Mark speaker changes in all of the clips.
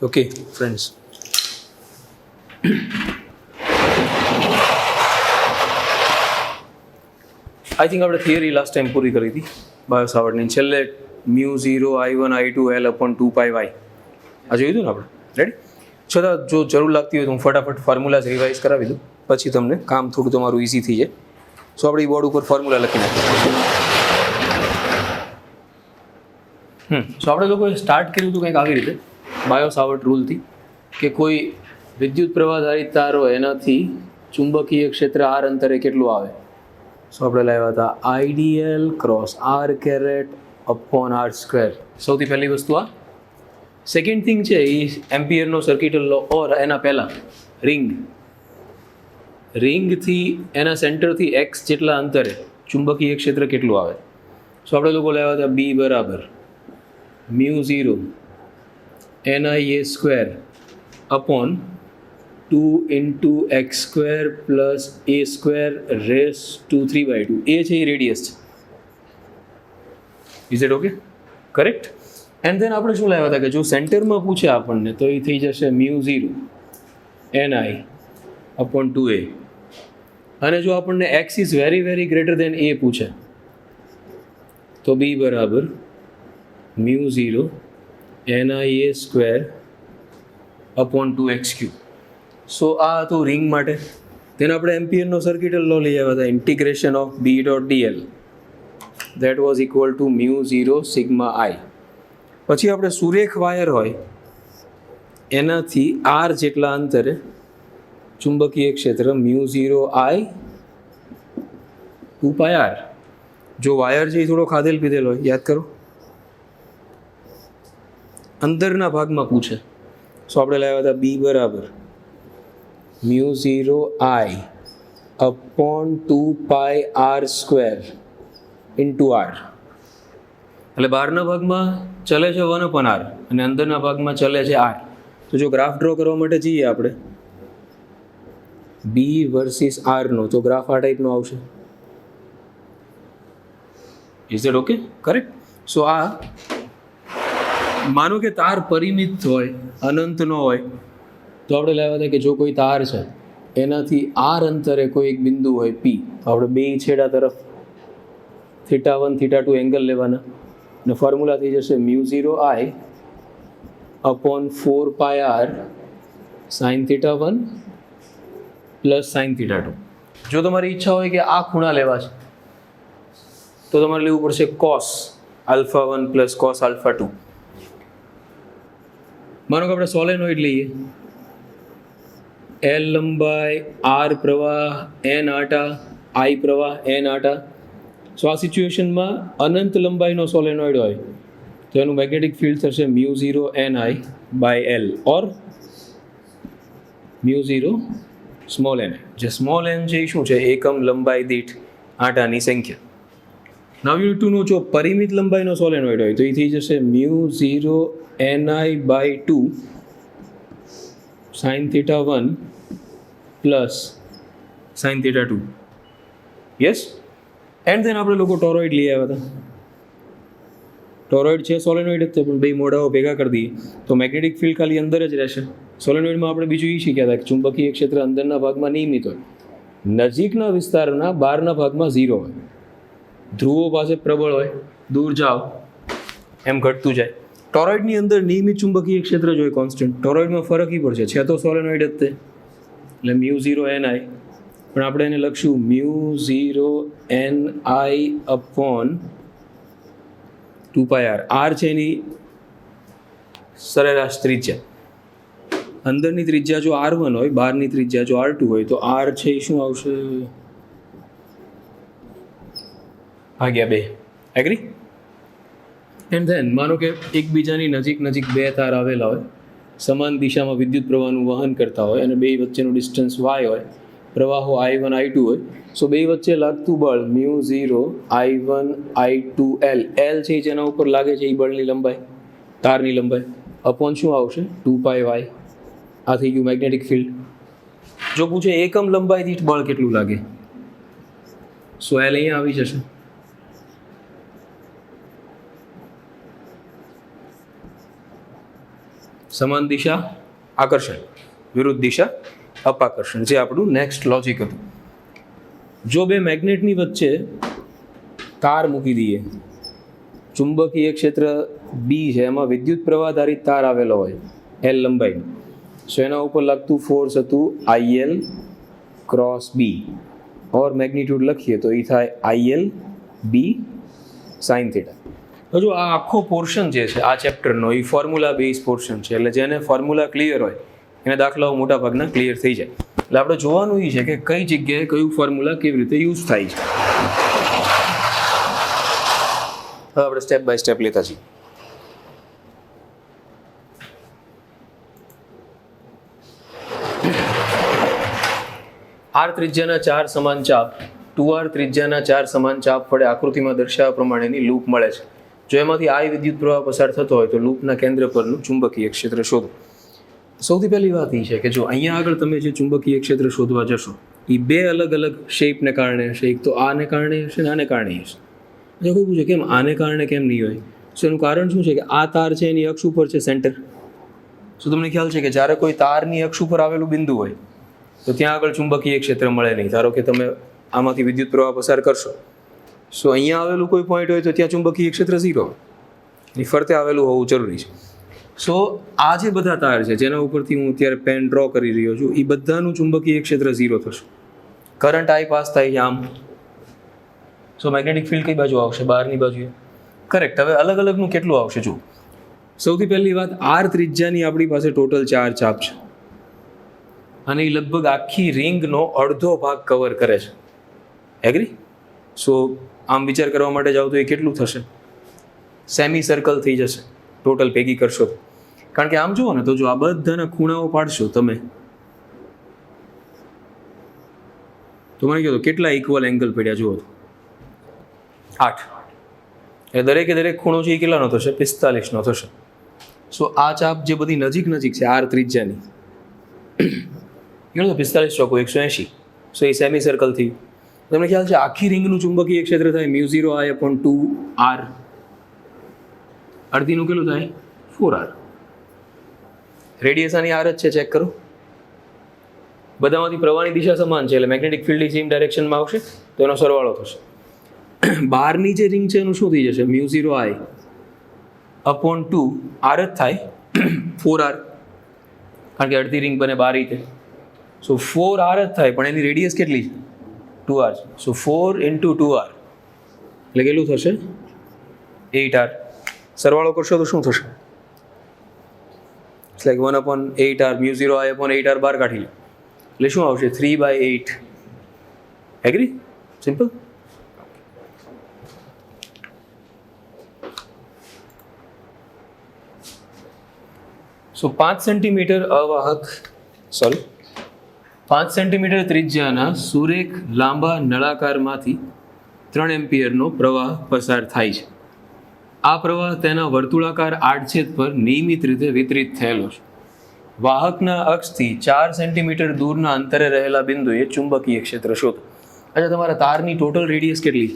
Speaker 1: Okay, friends. I think આપણે theory last time પૂરી કરી હતી બાયો સાવર્ટની. છેલ્લે μ0 I1 I2 L upon 2 pi y આ જોયું હતું ને આપણે. રેડી? છતાં જો જરૂર લાગતી હોય તો હું ફટાફટ ફોર્મ્યુલાઝ રિવાઇઝ કરાવી દઉં, પછી તમને કામ થોડું તમારું ઇઝી થઈ જાય. સો આપણે બોર્ડ ઉપર ફોર્મ્યુલા લખી નાખીએ. સો આપણે લોકોએ સ્ટાર્ટ કર્યું હતું કંઈક આવી રીતે બાયો સાવર્ટ રૂલથી કે કોઈ વિદ્યુત પ્રવાહધારિત તાર હોય એનાથી ચુંબકીય ક્ષેત્ર આર અંતરે કેટલું આવે. સો આપણે લાવ્યા હતા I dl cross r caret upon r square. સૌથી પહેલી વસ્તુ આ. સેકન્ડ થિંગ છે એ એમ્પિયરનો સર્કિટલ લો, ઓર એના પહેલાં રિંગથી એના સેન્ટરથી એક્સ જેટલા અંતરે ચુંબકીય ક્ષેત્ર કેટલું આવે. સો આપણે લોકો લાવ્યા હતા બી બરાબર μ0 NIA square upon 2 into x square plus a square raised to 3/2. એ છે એ રેડિયસ છે. Is it okay? Correct. And then આપણે શું લાવ્યા હતા કે જો સેન્ટરમાં પૂછે આપણને તો એ થઈ જશે μ0 NI અપોન 2a. અને જો આપણને x is very very greater than a પૂછે તો b બરાબર μ0 NIA square upon 2x cube. So આ હતું રિંગ માટે. તેને આપણે એમ્પિયરનો સર્કિટલ લો લઈ આવ્યા હતા. Integration of B dot dl that was equal to μ0 sigma I. પછી આપણે સુરેખ વાયર હોય એનાથી આર જેટલા અંતરે ચુંબકીય ક્ષેત્ર μ0 આઈ 2 પાય આર. જો વાયર છે એ થોડો ખાધેલ પીધેલ હોય, યાદ કરો, અંદરના ભાગમાં પૂછે. સો આપણે લાવ્યા હતા બી બરાબર μ0 I upon 2 pi r square into r. એટલે બહારના ભાગમાં ચલે છે 1 અપોન આર અને અંદરના ભાગમાં ચલે છે આર. તો જો ગ્રાફ ડ્રો કરવા માટે જઈએ આપણે બી વર્સિસ આરનો, તો ગ્રાફ આ ટાઈપનો આવશે. Is it okay? કરેક્ટ. સો આ માનો કે તાર પરિમિત હોય, અનંત ન હોય, તો આપણે લાવ્યા હતા કે જો કોઈ તાર છે એનાથી આર અંતરે કોઈ એક બિંદુ હોય પી, તો આપણે બે છેડા તરફ θ1 θ2 એંગલ લેવાના અને ફોર્મ્યુલા થઈ જશે μ0 I upon 4 pi R sine θ1 plus sine θ2. જો તમારી ઈચ્છા હોય કે આ ખૂણા લેવા છે તો તમારે લેવું પડશે કોસ α1 પ્લસ કોસ α2. માનો કે આપણે સોલેનોઇડ લઈએ, L લંબાઈ, R પ્રવાહ, N આટા, I પ્રવાહ, N આટા. સો આ સિચ્યુએશનમાં અનંત લંબાઈનો સોલેનોઇડ હોય તો એનું મેગ્નેટિક ફિલ્ડ થશે μ0 NI by L or μ0 small n. જે સ્મોલ n છે એ શું છે? એકમ લંબાઈ દીઠ આટાની સંખ્યા. નવ નો જો પરિમિત લંબાઈનો સોલેનોઇડ હોય તો એ થઈ જશે μ0 NI by 2 sine θ1 plus sine θ2. Yes. And then આપણે લોકો ટોરોઇડ લઈ આવ્યા હતા. ટોરોઇડ છે સોલેનોઇડ જ છે પણ બે મોઢાઓ ભેગા કરી દઈએ તો મેગ્નેટિક ફિલ્ડ ખાલી અંદર જ રહેશે. સોલેનોઇડમાં આપણે બીજું એ શીખ્યા હતા કે ચુંબકીય ક્ષેત્ર અંદરના ભાગમાં નિયમિત હોય, નજીકના વિસ્તારના બહારના ભાગમાં 0 હોય. ધ્રુવો પાસે પ્રબળ હોય, દૂર જાઓ એમ ઘટતું જાય. ટોરોઇડની અંદર નિયમિત ચુંબકીય ક્ષેત્ર જ હોય, કોન્સ્ટન્ટ. ટોરોઇડમાં ફરક એ પડશે, છે તો સોલેનોઇડ જ તે, એટલે μ0 NI, પણ આપણે એને લખશું μ0 NI upon 2 pi R. R છે એની સરેરાશ ત્રિજ્યા. અંદરની ત્રિજ્યા જો R1 હોય, બહારની ત્રિજ્યા જો R2 હોય, તો R છે એ શું આવશે? ભાગ્યા 2. એગ્રી? એન્ડ ધેન માનો કે એકબીજાની નજીક બે તાર આવેલા હોય, સમાન દિશામાં વિદ્યુત પ્રવાહનું વહન કરતા હોય અને બે વચ્ચેનું ડિસ્ટન્સ y હોય, પ્રવાહો I1 I2 હોય. સો બે વચ્ચે લાગતું બળ μ0 I1 I2 L. L છે જેના ઉપર લાગે છે એ બળની લંબાઈ, તારની લંબાઈ, અપોન શું આવશે? 2 પાય y. આ થઈ ગયું મેગ્નેટિક ફિલ્ડ. જો પૂછે એકમ લંબાઈ દીઠ બળ કેટલું લાગે, સો L અહીંયા આવી જશે. સમાન દિશા આકર્ષણ, વિરુદ્ધ દિશા અપાકર્ષણ, જે આપણું નેક્સ્ટ લોજિક હતું. જો બે મેગ્નેટની વચ્ચે તાર મૂકી દઈએ, ચુંબકીય ક્ષેત્ર બી છે, એમાં વિદ્યુત પ્રવાહ ધારિત તાર આવેલો હોય એલ લંબાઈનો, સો એના ઉપર લાગતું ફોર્સ હતું IL ક્રોસ બી, ઓર મેગ્નિટ્યુડ લખીએ તો એ થાય IL બી સાઇન થીટા. હજુ આ આખો પોર્શન જે છે આ ચેપ્ટરનો એ ફોર્મ્યુલા બેઝ પોર્શન છે, એટલે જેને ફોર્મ્યુલા ક્લિયર હોય એને દાખલાઓ મોટાભાગના ક્લિયર થઈ જાય. એટલે આપણે જોવાનું એ છે કે કઈ જગ્યાએ કયું ફોર્મ્યુલા કેવી રીતે યુઝ થાય છે. હવે આપણે સ્ટેપ બાય સ્ટેપ લેતા છીએ. આર ત્રિજ્યાના 4 સમાન ચાપ, 2r ત્રિજ્યાના 4 સમાન ચાપ વડે આકૃતિમાં દર્શાવ્યા પ્રમાણેની લૂપ મળે છે. જો એમાંથી I વિદ્યુત પ્રવાહ પસાર થતો હોય તો લૂપના કેન્દ્ર પરનું ચુંબકીય ક્ષેત્ર શોધો. સૌથી પહેલી વાત એ છે કે જો અહીંયા આગળ તમે જે ચુંબકીય ક્ષેત્ર શોધવા જશો એ બે અલગ અલગ શેપને કારણે હશે. એક તો આને કારણે હશે ને આને કારણે હશે. જો કોઈ પૂછે કેમ આને કારણે કેમ નહીં હોય, તો એનું કારણ શું છે કે આ તાર છે એની અક્ષ ઉપર છે સેન્ટર. તો તમને ખ્યાલ છે કે જ્યારે કોઈ તારની અક્ષ ઉપર આવેલું બિંદુ હોય તો ત્યાં આગળ ચુંબકીય ક્ષેત્ર મળે નહીં. ધારો કે તમે આમાંથી વિદ્યુત પ્રવાહ પસાર કરશો, સો અહીંયા આવેલું કોઈ પોઈન્ટ હોય તો ત્યાં ચુંબકીય ક્ષેત્ર 0, એની ફરતે આવેલું હોવું જરૂરી છે. સો આ જે બધા તાર છે જેના ઉપરથી હું અત્યારે પેન ડ્રો કરી રહ્યો છું, એ બધાનું ચુંબકીય ક્ષેત્ર 0 થશે. કરંટ I પાસ થાય છે આમ, સો મેગ્નેટિક ફિલ્ડ કઈ બાજુ આવશે? બહારની બાજુએ. કરેક્ટ. હવે અલગ અલગનું કેટલું આવશે જુઓ. સૌથી પહેલી વાત, આર ત્રિજ્યાની આપણી પાસે ટોટલ 4 ચાપ છે અને એ લગભગ આખી રિંગનો અડધો ભાગ કવર કરે છે. એગ્રી? સો આમ વિચાર કરવા માટે જાઓ તો એ કેટલું થશે? સેમી સર્કલ થઈ જશે ટોટલ ભેગી કરશો તો. કારણ કે આમ જુઓ ને તો જો આ બધાના ખૂણાઓ પાડશો તમે તો મને કહો તો કેટલા ઇક્વલ એંગલ પડ્યા જુઓ તો 8. એટલે દરેકે દરેક ખૂણો છે એ કેટલાનો થશે? 45નો થશે. સો આ ચાપ જે બધી નજીક નજીક છે આર ત્રિજ્યાની, કેટલું? 45 ચોકો 180. સો એ સેમી સર્કલ થઈ. તમને ખ્યાલ છે આખી રિંગનું ચુંબકીય ક્ષેત્ર થાય μ0I/2r. અડધીનું કેટલું થાય? 4r. રેડિયસ આની r જ છે, ચેક કરો. બધામાંથી પ્રવાહની દિશા સમાન છે એટલે મેગ્નેટિક ફિલ્ડ સેમ ડાયરેક્શનમાં આવશે તો એનો સરવાળો થશે. બહારની જે રિંગ છે એનું શું થઈ જશે? μ0I/2r જ થાય 4r, કારણ કે અડધી રિંગ બને 12 રીતે. સો 4r જ થાય, પણ એની રેડિયસ કેટલી છે? 2r. સો 4 × 2r એટલે કેટલું થશે? 8r. સરવાળો કરશો તો શું થશે? It's like 1/8r. μ0I/8r બહાર કાઢી લો એટલે શું આવશે? 3/8. એગ્રી? સિમ્પલ. સો 5 સેન્ટીમીટર અવાહક 5 સેન્ટીમીટર ત્રિજ્યાના સુરેખ લાંબા નળાકારમાંથી 3 એમ્પિયરનો પ્રવાહ પસાર થાય છે. આ પ્રવાહ તેના વર્તુળાકાર આડછેદ પર નિયમિત રીતે વિતરિત થયેલો છે. વાહકના અક્ષથી 4 સેન્ટીમીટર દૂરના અંતરે રહેલા બિંદુએ ચુંબકીય ક્ષેત્ર શોધો. અચ્છા, તમારા તારની ટોટલ રેડિયસ કેટલી?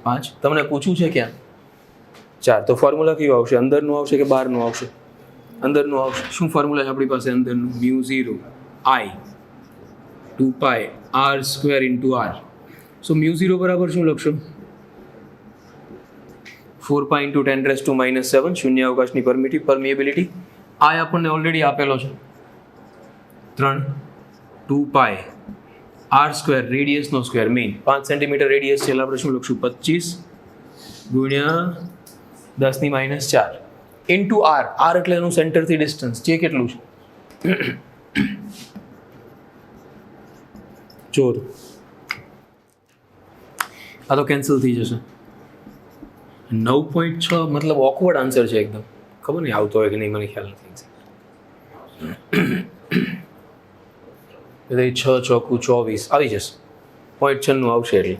Speaker 1: 5. તમને પૂછવું છે ક્યાં? 4. તો ફોર્મ્યુલા કયું આવશે? અંદરનું આવશે કે બહારનું આવશે? અંદરનું આવશે. શું ફોર્મ્યુલા છે આપણી પાસે અંદરનું? μ0I/2πr² સો μ0 બરાબર શું લખશો? 4π × 10⁻⁻⁷ શૂન્ય અવકાશની પરમિએબિલિટી. આ આપણને ઓલરેડી આપેલો છે 3. 2πr² રેડિયસનો સ્ક્વેર મીન 5 સેન્ટીમીટર રેડિયસ છે એટલે આપણે શું લખશું? 25 × 10⁻⁴ ઇન્ટુ r. r એટલે એનું સેન્ટરથી ડિસ્ટન્સ, જે કેટલું છે? જો આ તો કેન્સલ થઈ જશે. 9.6 મતલબ ઓકવર્ડ આન્સર છે એકદમ. ખબર નહીં આવતો હોય કે નહીં, મને ખ્યાલ નથી. એટલે 6 ચોકું 24 આવી જશે. 0.96 આવશે એટલે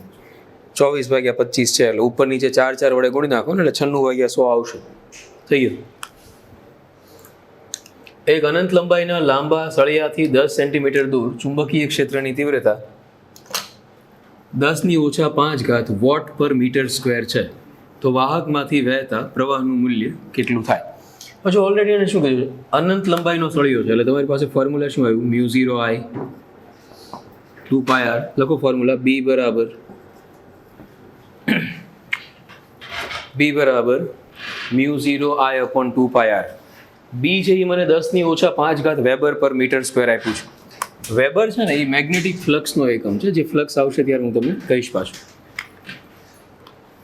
Speaker 1: 24/25 છે એટલે ઉપર નીચે 4 વડે ગુણી નાખો ને એટલે 96/100 આવશે. થઈ ગયું. એક અનંત લંબાઈના લાંબા સળિયાથી 10 સેન્ટીમીટર દૂર ચુંબકીય ક્ષેત્રની તીવ્રતા 10⁻⁵ વોટ પર મીટર સ્ક્વેર છે. તો વાહકમાંથી વહેતા પ્રવાહનું મૂલ્ય કેટલું થાય? પછી ઓલરેડી એને શું કહ્યું છે, અનંત લંબાઈનો સળિયો છે, એટલે તમારી પાસે ફોર્મ્યુલા શું આવ્યું, μ0I 2πr. લખો ફોર્મ્યુલા, B બરાબર μ0I upon 2πr. બી છે એ મને 10⁵ વેબર પર મીટર સ્ક્વેર આપ્યું છે. વેબર છે ને એ મેગ્નેટિક ફ્લક્સનો એકમ છે, જે ફ્લક્સ આવશે ત્યારે હું તમને કહીશ પાછું.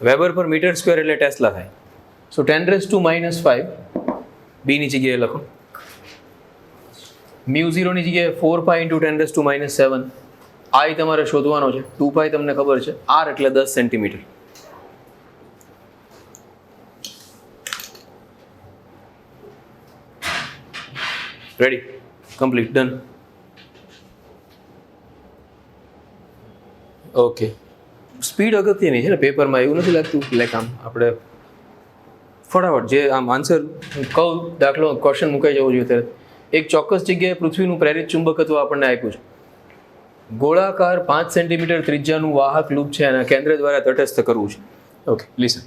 Speaker 1: વેબર પર મીટર સ્ક્વેર એટલે ટેસ્લા થાય. સો 10⁻⁵ બીની જગ્યાએ લખો, μ0 ની જગ્યાએ 4π × 10⁻⁷. I તમારે શોધવાનો છે, 2π તમને ખબર છે, r એટલે 10 centimetre. Ready, complete, done. Okay, speed અગત્યની છે ને પેપરમાં, એવું નથી લાગતું? લાઈક આમ આપણે ફટાફટ જે આમ આન્સર કહું, દાખલો ક્વેશ્ચન મુકાઈ જવો જોઈએ ત્યારે. એક ચોક્કસ જગ્યાએ પૃથ્વીનું પ્રેરિત ચુંબકત્વ આપણને આપ્યું છે. ગોળાકાર 5 સેન્ટીમીટર ત્રિજ્યાનું વાહક લૂપ છે, અને કેન્દ્ર દ્વારા તટસ્થ કરવું છે. Okay, listen.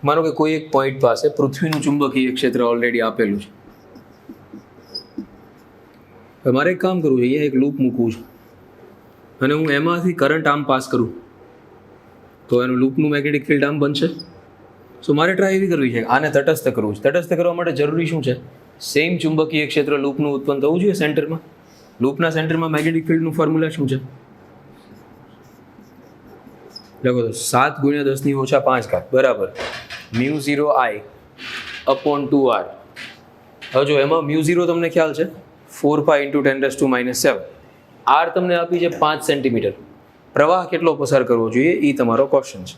Speaker 1: માનો કે કોઈ એક પોઈન્ટ પાસે પૃથ્વીનું ચુંબકીય ક્ષેત્ર ઓલરેડી આપેલું છે. હવે મારે એક કામ કરવું છે, અહીંયા એક લૂપ મૂકવું છે, અને હું એમાંથી કરંટ આમ પાસ કરું તો એનું લૂપનું મેગ્નેટિક ફિલ્ડ આમ બનશે. સો મારે ટ્રાય એવી કરવી છે, આને તટસ્થ કરવું છે. તટસ્થ કરવા માટે જરૂરી શું છે? સેમ ચુંબકીય ક્ષેત્ર લૂપનું ઉત્પન્ન થવું જોઈએ સેન્ટરમાં. લૂપના સેન્ટરમાં મેગ્નેટિક ફિલ્ડનું ફોર્મ્યુલા શું છે? લખો તો 7 × 10⁵ બરાબર μ0I upon 2r. હવે જો એમાં μ0 તમને ખ્યાલ છે 4π × 10⁻⁷. r તમને આપી છે 5 સેન્ટીમીટર. પ્રવાહ કેટલો પસાર કરવો જોઈએ એ તમારો ક્વેશ્ચન છે.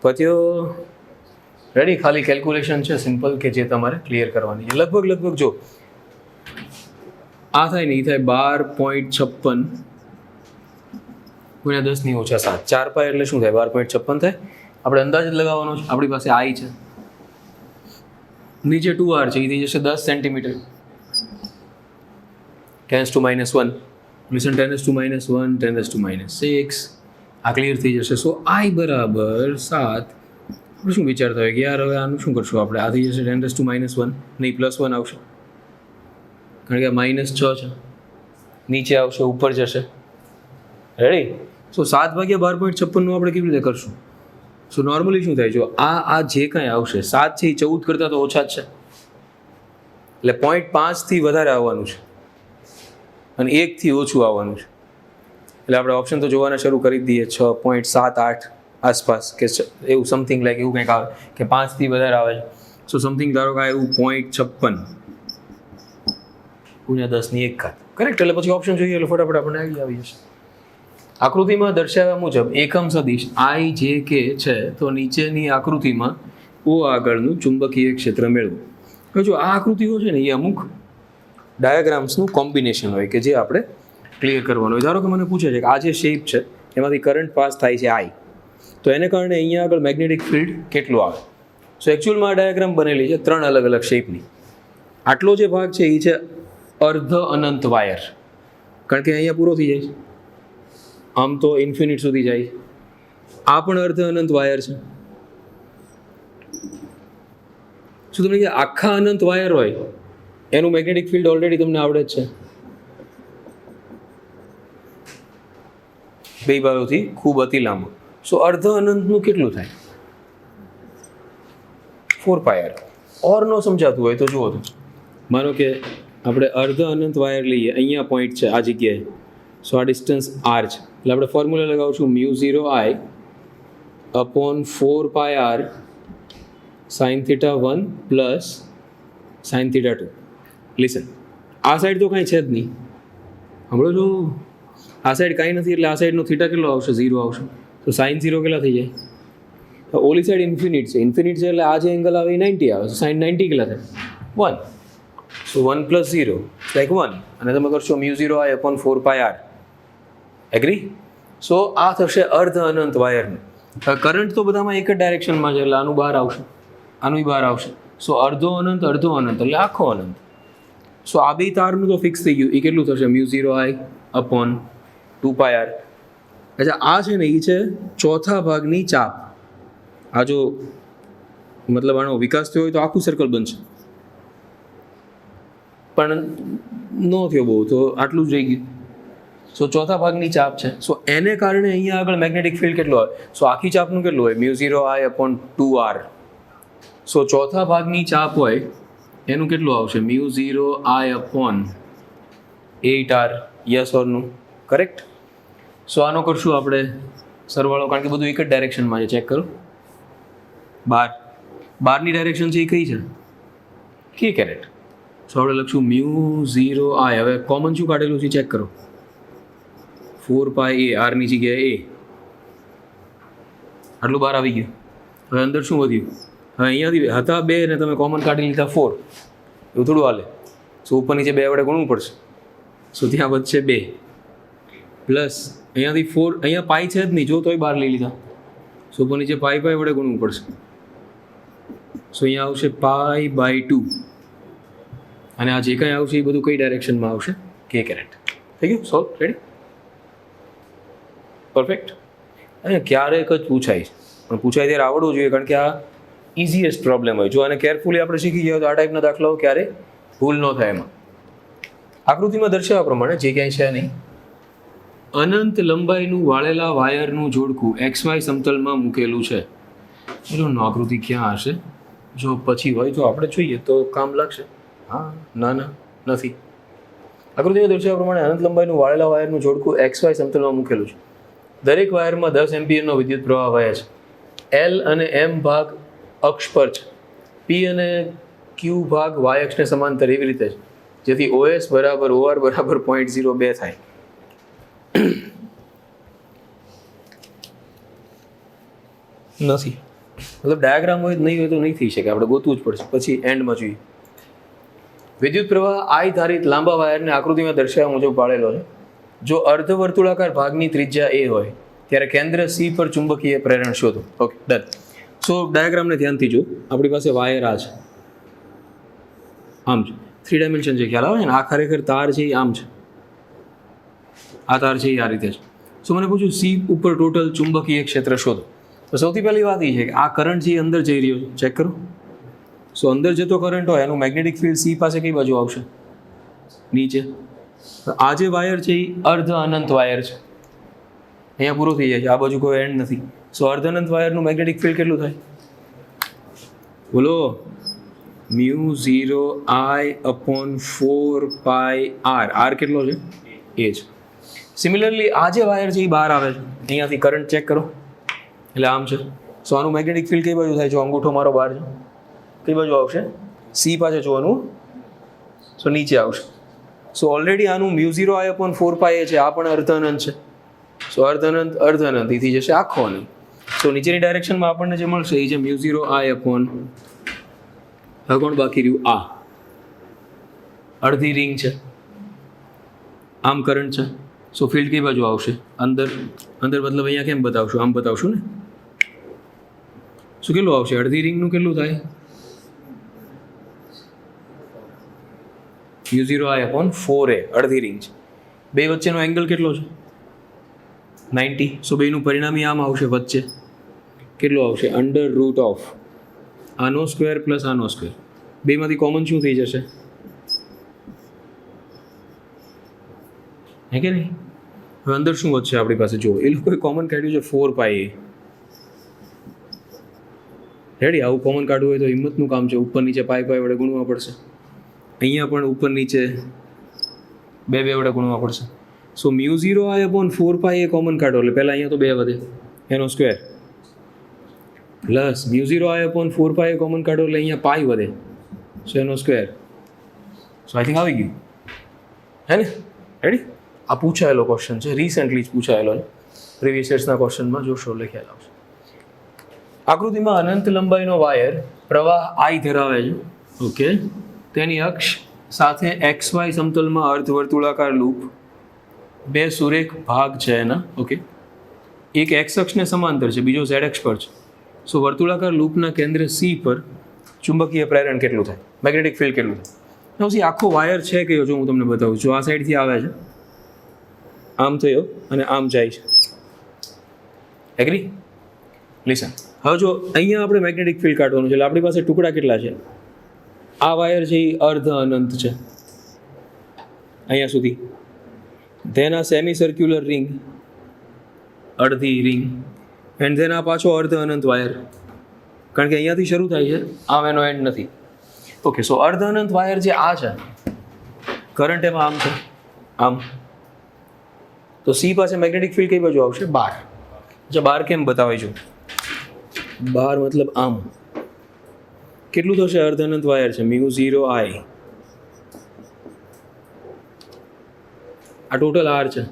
Speaker 1: પત્યો? રેડી? ખાલી કેલ્ક્યુલેશન છે સિમ્પલ કે જે તમારે ક્લિયર કરવાની છે. લગભગ જો આ થાય ને એ થાય 12.56 × 10⁻⁷. 4π એટલે શું થાય? 12.56 થાય. આપણે અંદાજ જ લગાવવાનો છે. આપણી પાસે I છે, નીચે 2r છે, એ થઈ જશે 10 સેન્ટીમીટર. 10⁻⁻1 લિસન, 10⁻⁻1 10⁻⁻6. આ ક્લિયર થઈ જશે. સો I બરાબર 7. આપણે શું વિચારતા હોય કે યાર હવે આનું શું કરશું આપણે? આ થઈ જશે 10⁻⁻1, નહીં +1 આવશે, કારણ કે -6 છે, નીચે આવશે, ઉપર જશે. રેડી? સો 7/12.56 નું આપણે કેવી રીતે કરશું? સો નોર્મલી શું થાય, જો આ જે કાંઈ આવશે 7 છે એ 14 કરતાં તો ઓછા જ છે, એટલે 0.5 થી વધારે આવવાનું છે અને 1 થી ઓછું આવવાનું છે. એટલે આપણે ઓપ્શન તો જોવાના શરૂ કરી દઈએ. 6.78 આસપાસ કે એવું સમથિંગ લાઈક એવું કંઈક આવે કે 5 થી વધારે આવે છે. સો સમથિંગ ધારો કે એવું 0.56 × 10⁻1 કરેક્ટ. એટલે પછી ઓપ્શન જોઈએ એટલે ફટાફટ આપણને આવી જશે. આકૃતિમાં દર્શાવ્યા મુજબ એકમ સદિશ I જે કે છે, તો નીચેની આકૃતિમાં O આગળનું ચુંબકીય ક્ષેત્ર મેળવો. હવે જો આ આકૃતિઓ છે ને એ અમુક ડાયાગ્રામ્સનું કોમ્બિનેશન હોય કે જે આપણે ક્લિયર કરવાનું હોય. ધારો કે મને પૂછે છે કે આ જે શેપ છે એમાંથી કરંટ પાસ થાય છે I, તો એને કારણે અહીંયા આગળ મેગ્નેટિક ફિલ્ડ કેટલું આવે. સો એકચ્યુઅલમાં આ ડાયાગ્રામ બનેલી છે 3 અલગ અલગ શેપની. આટલો જે ભાગ છે એ છે અર્ધ અનંત વાયર, કારણ કે અહીંયા પૂરો થઈ જાય છે, આમ તો ઇન્ફિનિટ સુધી જાય. આ પણ અર્ધ અનંત વાયર છે. શું તમને કે આખા અનંત વાયર હોય એનું મેગ્નેટિક ફિલ્ડ ઓલરેડી તમને આવડે જ છે, બે બાજુથી ખૂબ અતિ લાંબુ. સો અર્ધ અનંતનું કેટલું થાય? 4πr. ઓર નો સમજાતું હોય તો જુઓ તો, માનો કે આપણે અર્ધ અનંત વાયર લઈએ, અહીંયા પોઈન્ટ છે આ જગ્યાએ, સો આ ડિસ્ટન્સ r છે, એટલે આપણે ફોર્મ્યુલા લગાવશું μ0I upon 4πr sin θ1 plus sin θ2. Listen, આ સાઈડ તો કાંઈ છે જ નહીં, હમણાં જો આ સાઈડ કાંઈ નથી, એટલે આ સાઈડનો થીટા કેટલો આવશે? 0 આવશે. તો sin 0 કેટલા થઈ જાય? ઓલી સાઈડ ઇન્ફિનિટ છે, ઇન્ફિનિટ છે એટલે આ જે એંગલ આવે એ 90 આવે, sin 90 કેટલા થાય? 1. સો 1 + 0 લાઈક 1, અને તમે કરશો μ0I upon 4πr. એગ્રી? સો આ થશે અર્ધ અનંત વાયરનું. કરંટ તો બધામાં એક જ ડાયરેક્શનમાં છે એટલે આનું બહાર આવશે. આનું બહાર આવશે. સો અડધો અનંત એટલે આખો અનંત. સો આ બે તારનું તો ફિક્સ થઈ ગયું. એ કેટલું થશે? μ0i upon 2πr. અચ્છા, આ છે ને એ છે ચોથા ભાગની ચાપ. આ જો મતલબ આનો વિકાસ થયો હોય તો આખું સર્કલ બનશે, પણ ન થયો બહુ, તો આટલું જ રહી ગયું. સો ચોથા ભાગની ચાપ છે. સો એને કારણે અહીંયા આગળ મેગ્નેટિક ફિલ્ડ કેટલો હોય? સો આખી ચાપનું કેટલું હોય? μ0i upon 2r. સો ચોથા ભાગની ચાપ હોય એનું કેટલું આવશે? μ0i upon 8r. Yes or no? Correct. So આનો કરશું આપણે સરવાળો, કારણ કે બધું એક જ ડાયરેક્શનમાં છે. ચેક કરો. બારની ડાયરેક્શન છે એ કઈ છે? કે કેરેટ. સો આપણે લખશું μ0i. હવે કોમન શું કાઢેલું છે ચેક કરો. 4πa, આરની જગ્યાએ a. આટલું બહાર આવી ગયું. હવે અંદર શું વધ્યું? હવે અહીંયાથી હતા 2 ને તમે કોમન કાઢી લીધા 4. એવું થોડું હાલે. સો ઉપર નીચે 2 વડે ગુણવું પડશે. સો ત્યાં વધશે 2 પ્લસ અહીંયાથી 4. અહીંયા પાઈ છે જ નહીં, જો તોય બહાર લઈ લીધા. સો ઉપર નીચે પાઈ વડે ગુણવું પડશે. સો અહીંયા આવશે π/2. અને આ જે કંઈ આવશે એ બધું કઈ ડાયરેક્શનમાં આવશે? કે કેરેટ. થઈ ગયું? સોલ્વ. રેડી? પરફેક્ટ. અહીંયા ક્યારેક જ પૂછાય છે, પણ પૂછાય ત્યારે આવડવું જોઈએ, કારણ કે આ ઇઝીએસ્ટ પ્રોબ્લેમ હોય. જો આને કેરફુલી આપણે શીખી ગયા તો આ ટાઈપના દાખલાઓ ક્યારે ભૂલ ન થાય. એમાં આકૃતિમાં દર્શાવ્યા પ્રમાણે જે ક્યાંય છે નહીં, અનંત લંબાઈનું વાળેલા વાયરનું જોડકું XY સમતલમાં મૂકેલું છે. એનો આકૃતિ ક્યાં હશે? જો પછી હોય તો આપણે જોઈએ તો કામ લાગશે. હા, ના નથી. આકૃતિમાં દર્શાવ્યા પ્રમાણે અનંત લંબાઈનું વાળેલા વાયરનું જોડકું XY સમતલમાં મૂકેલું છે. દરેક વાયરમાં 10 એમ્પિયરનો વિદ્યુત પ્રવાહ વહે છે. L અને M ભાગ અક્ષ પર છે. P અને Q ભાગ y અક્ષને સમાંતર એવી રીતે છે જેથી OS બરાબર OR બરાબર 0.02 થાય. નથી, મતલબ ડાયાગ્રામ હોય નહીં હોય તો નહીં થઈ શકે, આપણે ગોતવું જ પડશે. પછી એન્ડમાં જોઈએ. વિદ્યુત પ્રવાહ I ધારિત લાંબા વાયરને આકૃતિમાં દર્શાવ્યા મુજબ પાડેલો છે. જો અર્ધવર્તુળાકાર ભાગની ત્રિજ્યા a હોય ત્યારે કેન્દ્ર C પર ચુંબકીય પ્રેરણ શોધો. Okay, done. સો ડાયાગ્રામને ધ્યાનથી જો. આપણી પાસે વાયર આ છે, આમ છે, 3 ડાયમેન્શન છે, ખ્યાલ આવે ને? આ ખરેખર તાર છે એ આમ છે, આ તાર છે એ આ રીતે છે. સો મને પૂછ્યું C ઉપર ટોટલ ચુંબકીય ક્ષેત્ર શોધો. તો સૌથી પહેલી વાત એ છે કે આ કરંટ છે એ અંદર જઈ રહ્યો છે. ચેક કરો. સો અંદર જતો કરંટ હોય એનું મેગ્નેટિક ફિલ્ડ C પાસે કઈ બાજુ આવશે? નીચે. આ જે વાયર છે એ અર્ધ અનંત વાયર છે. અહીંયા પૂરો થઈ જાય છે, આ બાજુ કોઈ એન્ડ નથી. સો અર્ધ અનંત વાયરનું મેગ્નેટિક ફિલ્ડ કેટલું થાય? બોલો. μ0i upon 4πr. આર કેટલો છે? એ છે. સિમિલરલી આ જે વાયર છે એ બહાર આવે છે, અહીંયાથી કરંટ ચેક કરો, એટલે આમ છે. સો આનું મેગ્નેટિક ફિલ્ડ કઈ બાજુ થાય? જો અંગૂઠો મારો બહાર છે, કઈ બાજુ આવશે? C પાસે જોવાનું. સો નીચે આવશે. સો ઓલરેડી આનું μ0i અપોન 4πa છે, આ પણ અર્ધ અનંત છે. સો અર્ધ અનંત એથી જશે આખો અનંત. સો નીચેની ડાયરેક્શનમાં આપણને જે મળશે એ છે μ0i અપોન, હવે કોણ બાકી રહ્યું? આ અડધી રિંગ છે, આમ કરંટ છે. સો ફિલ્ડ કઈ બાજુ આવશે? અંદર મતલબ અહીંયા કેમ બતાવશું? આમ બતાવશું ને. શું કેટલું આવશે? અડધી રિંગનું કેટલું થાય? μ0i upon 4a. અડધી રિંગ છે. બે વચ્ચેનો એંગલ કેટલો છે? 90. સો બેનું પરિણામી આમ આવશે વચ્ચે. કેટલું આવશે? √ આનો સ્ક્વેર પ્લસ આનો સ્ક્વેર. બેમાંથી કોમન શું થઈ જશે? હે કે નહીં? હવે અંદર શું વધશે આપણી પાસે? જુઓ, એ લોકોએ કોમન કાઢ્યું છે 4πa. રેડી? આવું કોમન કાઢવું હોય તો હિંમતનું કામ છે. ઉપર નીચે પાઈ વડે ગુણવા પડશે. અહીંયા પણ ઉપર નીચે 2 વડે ગુણવા પડશે. સો μ0i અપોન 4πa કોમન કાઢો એટલે પહેલાં અહીંયા તો 2 વધે, એનો square, plus μ0i upon 4πa common કાઢો એટલે અહીંયા પાઈ વધે, સો એનો સ્ક્વેર. સો આઈ થિંક આવી ગયું, હે ને? રેડી? આ પૂછાયેલો ક્વેશ્ચન છે, રિસેન્ટલી જ પૂછાયેલો છે. પ્રીવિયસ યર્સના ક્વેશ્ચનમાં જોશો એટલે ખ્યાલ આવશે. આકૃતિમાં અનંત લંબાઈનો વાયર પ્રવાહ I ધરાવે છે. ઓકે, તેની અક્ષ સાથે XY સમતલમાં અર્ધવર્તુળાકાર લૂપ, 2 સુરેખ ભાગ છે એના. ઓકે, એક X અક્ષને સમાંતર છે, બીજો Z અક્ષ પર છે. સો વર્તુળાકાર લૂપના કેન્દ્ર C પર ચુંબકીય પ્રેરણ કેટલું થાય, મેગ્નેટિક ફિલ્ડ કેટલું થાય. પછી આખો વાયર છે કે જો હું તમને બતાવું છું, આ સાઈડથી આવે છે, આમ થયો અને આમ જાય છે. એગ્રી? લિસન. હવે જો અહીંયા આપણે મેગ્નેટિક ફિલ્ડ કાઢવાનું છે, એટલે આપણી પાસે ટુકડા કેટલા છે? આ વાયર છે એ અર્ધ અનંત છે અહીંયા સુધી. ધેન આ સેમી સર્ક્યુલર રિંગ, અડધી રિંગ, એન્ડ ધેન આ પાછો અર્ધ અનંત વાયર, કારણ કે અહીંયાથી શરૂ થાય છે, આમ એનો એન્ડ નથી. ઓકે, સો અર્ધ અનંત વાયર જે આ છે, કરંટ એમાં આમ છે, આમ. તો સી પાસે મેગ્નેટિક ફિલ્ડ કઈ બાજુ આવશે? બાર. અચ્છા, બાર કેમ બતાવાય છું? બાર મતલબ આમ. કેટલું થશે? અર્ધ અનંત વાયર છે, μ0I. આ ટોટલ આર છે.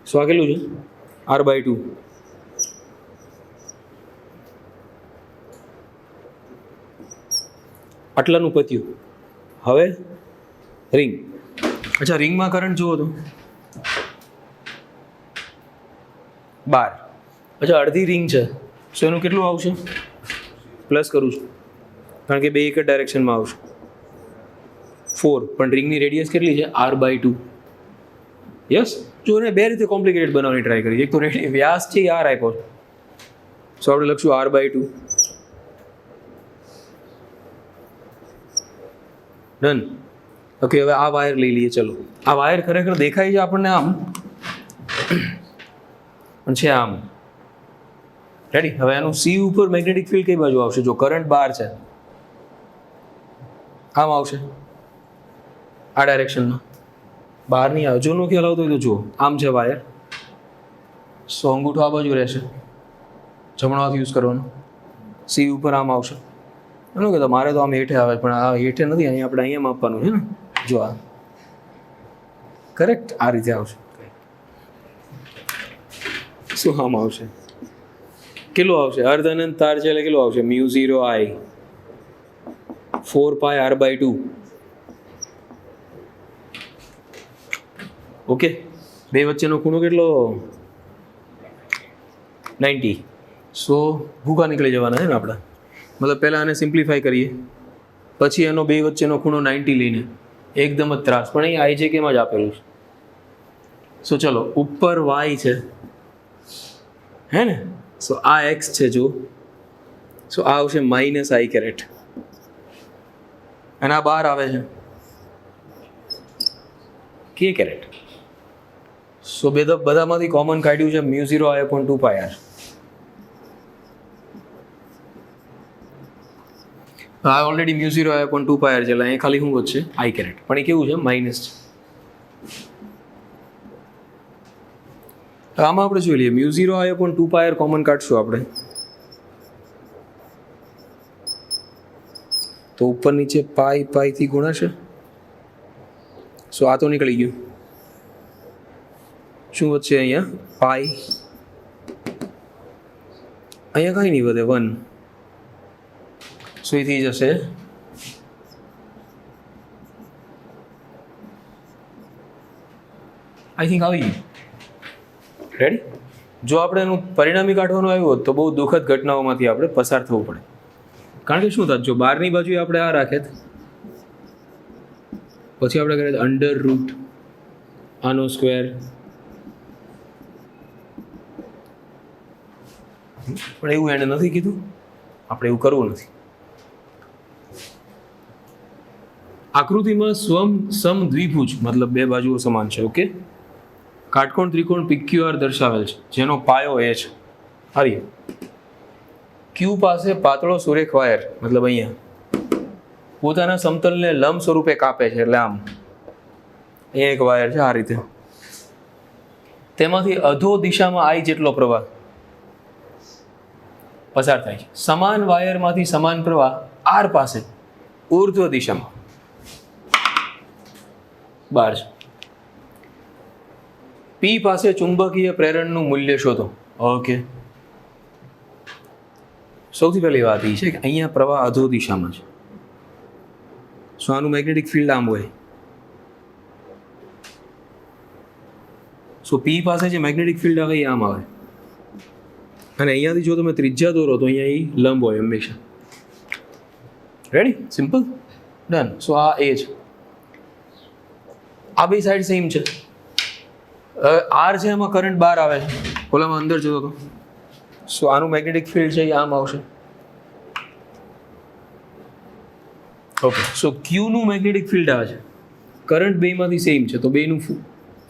Speaker 1: સો આ કેટલું છે? R/2. આટલાનું પત્યું. હવે રિંગ. અચ્છા, રિંગમાં કરંટ જુઓ તો 12. અચ્છા, અડધી રિંગ છે, સો એનું કેટલું આવશે? પ્લસ કરું છું, કારણ કે બે એક જ ડાયરેક્શનમાં આવશે. 4. પણ રિંગની રેડિયસ કેટલી છે? R/2. યસ. જો એને બે રીતે કોમ્પ્લિકેટેડ બનાવવાની ટ્રાય કરી. એક તો વ્યાસ છે આર આપ્યો છે, સો આપણે લખશું R/2. ડન. ઓકે, હવે આ વાયર લઈ લઈએ. ચલો, આ વાયર ખરેખર દેખાય છે આપણને આમ, પણ છે આમ. રેડી? હવે એનું સી ઉપર મેગ્નેટિક ફિલ્ડ કઈ બાજુ આવશે? જો કરંટ બહાર છે, આમ આવશે, આ ડાયરેક્શનમાં. બહાર નહીં આવે. જો નો ખ્યાલ આવતો હોય તો જુઓ, આમ છે વાયર, સો અંગૂઠો આ બાજુ રહેશે, જમણો હાથ યુઝ કરવાનો, સી ઉપર આમ આવશે. એનું કહેતો મારે તો આમ હેઠે આવે, પણ આ હેઠે નથી, અહીંયા આપણે અહીંયા માપવાનું છે ને. જો આ કરેક્ટ આ રીતે આવશે. શું આમ આવશે? કેટલું આવશે? અર્ધ અનંત તાર છે એટલે કેટલું આવશે? μ0I 4πr/2. ઓકે, બે વચ્ચેનો ખૂણો કેટલો? 90. સો ભૂકા નીકળી જવાના છે ને આપણે. મતલબ પહેલાં આને સિમ્પ્લિફાય કરીએ, પછી એનો બે વચ્ચેનો ખૂણો 90 લઈને એકદમ જ ત્રાસ. પણ અહીં IJ કેમ જ આપેલું છે. સો ચલો, ઉપર Y છે, હે ને? સો આ X છે, જો. સો આ આવશે -I કેરેટ, અને આ બહાર આવે છે K કેરેટ. સો બધામાંથી કોમન કાઢ્યું છે μ0I/2πr. આ ઓલરેડી μ0I/2πr છે, એટલે અહીં ખાલી શું વધશે? I caret. પણ એ કેવું છે? માઇનસ છે. આમાં આપણે જોઈ લઈએ, μ0I/2πr કોમન કાઢશું આપણે, તો ઉપર નીચે પાઈ થી ગુણાશે. સો આ તો નીકળી ગયું. શું વધશે અહીંયા? પાઈ. અહીંયા કાંઈ નહીં વધે, 1. સો એ થઈ જશે આઈ થિંક આવી ગયું. રેડી? જો આપણે એનું પરિણામી કાઢવાનું આવ્યું હોત તો બહુ દુઃખદ ઘટનાઓમાંથી આપણે પસાર થવું પડે. કારણ કે શું થાત, જો બહારની બાજુ આપણે આ રાખે, પછી આપણે કરીએ √ આનો સ્ક્વેર, પણ એવું એને નથી કીધું, આપણે એવું કરવું નથી. આકૃતિમાં સમદ્વિભુજ મતલબ બે બાજુઓ સમાન છે. ઓકે, કાટકોણ ત્રિકોણ PQR દર્શાવેલ છે, જેનો પાયો એ છે. હરી ક્યુ પાસે પાતળો સુરેખ વાયર, મતલબ અહીંયા પોતાના સમતલને લંબ સ્વરૂપે કાપે છે, એટલે આમ અહીંયા એક વાયર છે આ રીતે. તેમાંથી અધો દિશામાં I જેટલો પ્રવાહ પસાર થાય છે. સમાન વાયરમાંથી સમાન પ્રવાહ R પાસે ઉર્ધ્વ દિશામાં બહાર છે. P પાસે ચુંબકીય પ્રેરણનું મૂલ્ય શોધો. ઓકે, સૌથી પહેલી વાત એ છે કે અહીંયા પ્રવાહ અધો દિશામાં છે, સો આનું મેગ્નેટિક ફિલ્ડ આમ હોય. સો P પાસે જે મેગ્નેટિક ફિલ્ડ આવે એ આમ આવે, અને અહીંયાથી જો તમે ત્રિજ્યા દોરો તો અહીંયા એ લંબ હોય હંમેશા. Ready, simple, done. સો આ એ છે, આ બે સાઈડ સેમ છે. આર છે એમાં કરંટ બહાર આવે છે, ઓલામાં અંદર જતો હતો. સો આનું મેગ્નેટિક ફિલ્ડ છે એ આમ આવશે. ઓકે, સો ક્યુનું મેગ્નેટિક ફિલ્ડ આવે છે, કરંટ બેમાંથી સેમ છે તો બેનું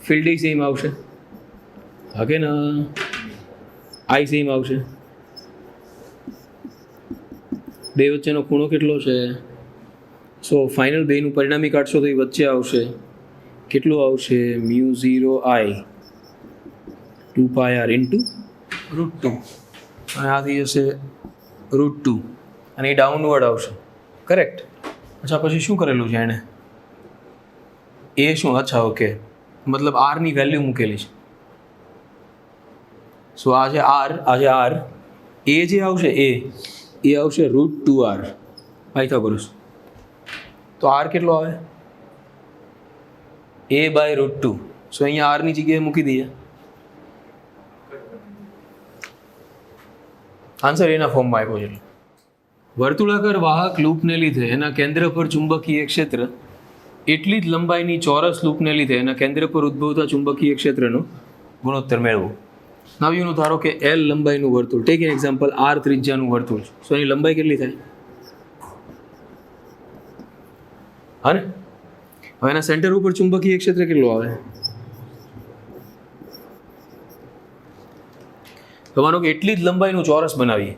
Speaker 1: ફિલ્ડ સેમ આવશે. હા કે ના, આઈ સેમ આવશે. બે વચ્ચેનો ખૂણો કેટલો છે? સો ફાઇનલ બેનું પરિણામી કાઢશો તો એ વચ્ચે આવશે. કેટલું આવશે? μ0I 2πr ઇન્ટુ √2, અને આ થઈ જશે √2, અને એ ડાઉનવર્ડ આવશે. કરેક્ટ. અચ્છા, પછી શું કરેલું છે એણે? એ શું? અચ્છા, ઓકે, મતલબ આરની વેલ્યુ મૂકેલી છે. સો આ છે આર, આ છે આર. એ જે આવશે એ આવશે √2r પાયથાગોરસ. તો આર કેટલો આવે? a by √2. સો અહીંયા આરની જગ્યાએ મૂકી દઈએ. આન્સર એના ફોર્મમાં આપ્યો છે. વર્તુળાકાર વાહક લૂપને લીધે એના કેન્દ્ર પર ચુંબકીય ક્ષેત્ર એટલી જ લંબાઈની ચોરસ લૂપને લીધે એના કેન્દ્ર પર ઉદ્ભવતા ચુંબકીય ક્ષેત્રનો ગુણોત્તર મેળવો. નવ્યુંનું ધારો કે L લંબાઈનું વર્તુળ, ટેક એન એક્ઝામ્પલ, R ત્રિજ્યાનું વર્તુળ. સો એની લંબાઈ કેટલી થાય? હા ને? હવે એના સેન્ટર ઉપર ચુંબકીય ક્ષેત્ર કેટલું આવે? તો માનો કે એટલી જ લંબાઈનું ચોરસ બનાવીએ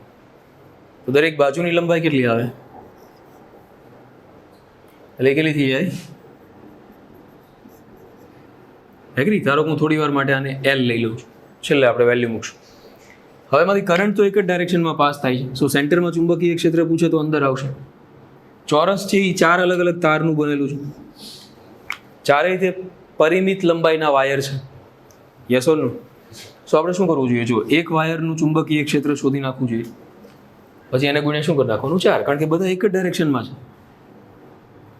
Speaker 1: તો દરેક બાજુની લંબાઈ કેટલી આવે? એટલે કેટલી થઈ જાય? એગ્રી? ધારો કે હું થોડી વાર માટે આને L લઈ લઉં છું, છેલ્લે આપણે વેલ્યુ મૂકશું. હવે એમાંથી કરંટ તો એક જ ડાયરેક્શનમાં પાસ થાય છે. સો સેન્ટરમાં ચુંબકીય ક્ષેત્ર પૂછે તો અંદર આવશે. ચોરસ છે એ 4 અલગ અલગ તારનું બનેલું છે, ચારેય તે પરિમિત લંબાઈના વાયર છે. Yes or no? સો આપણે શું કરવું જોઈએ? જો એક વાયરનું ચુંબકીય ક્ષેત્ર શોધી નાખવું જોઈએ, પછી એને ગુણ્યા શું કરી નાખવાનું? 4, કારણ કે બધા એક જ ડાયરેક્શનમાં છે,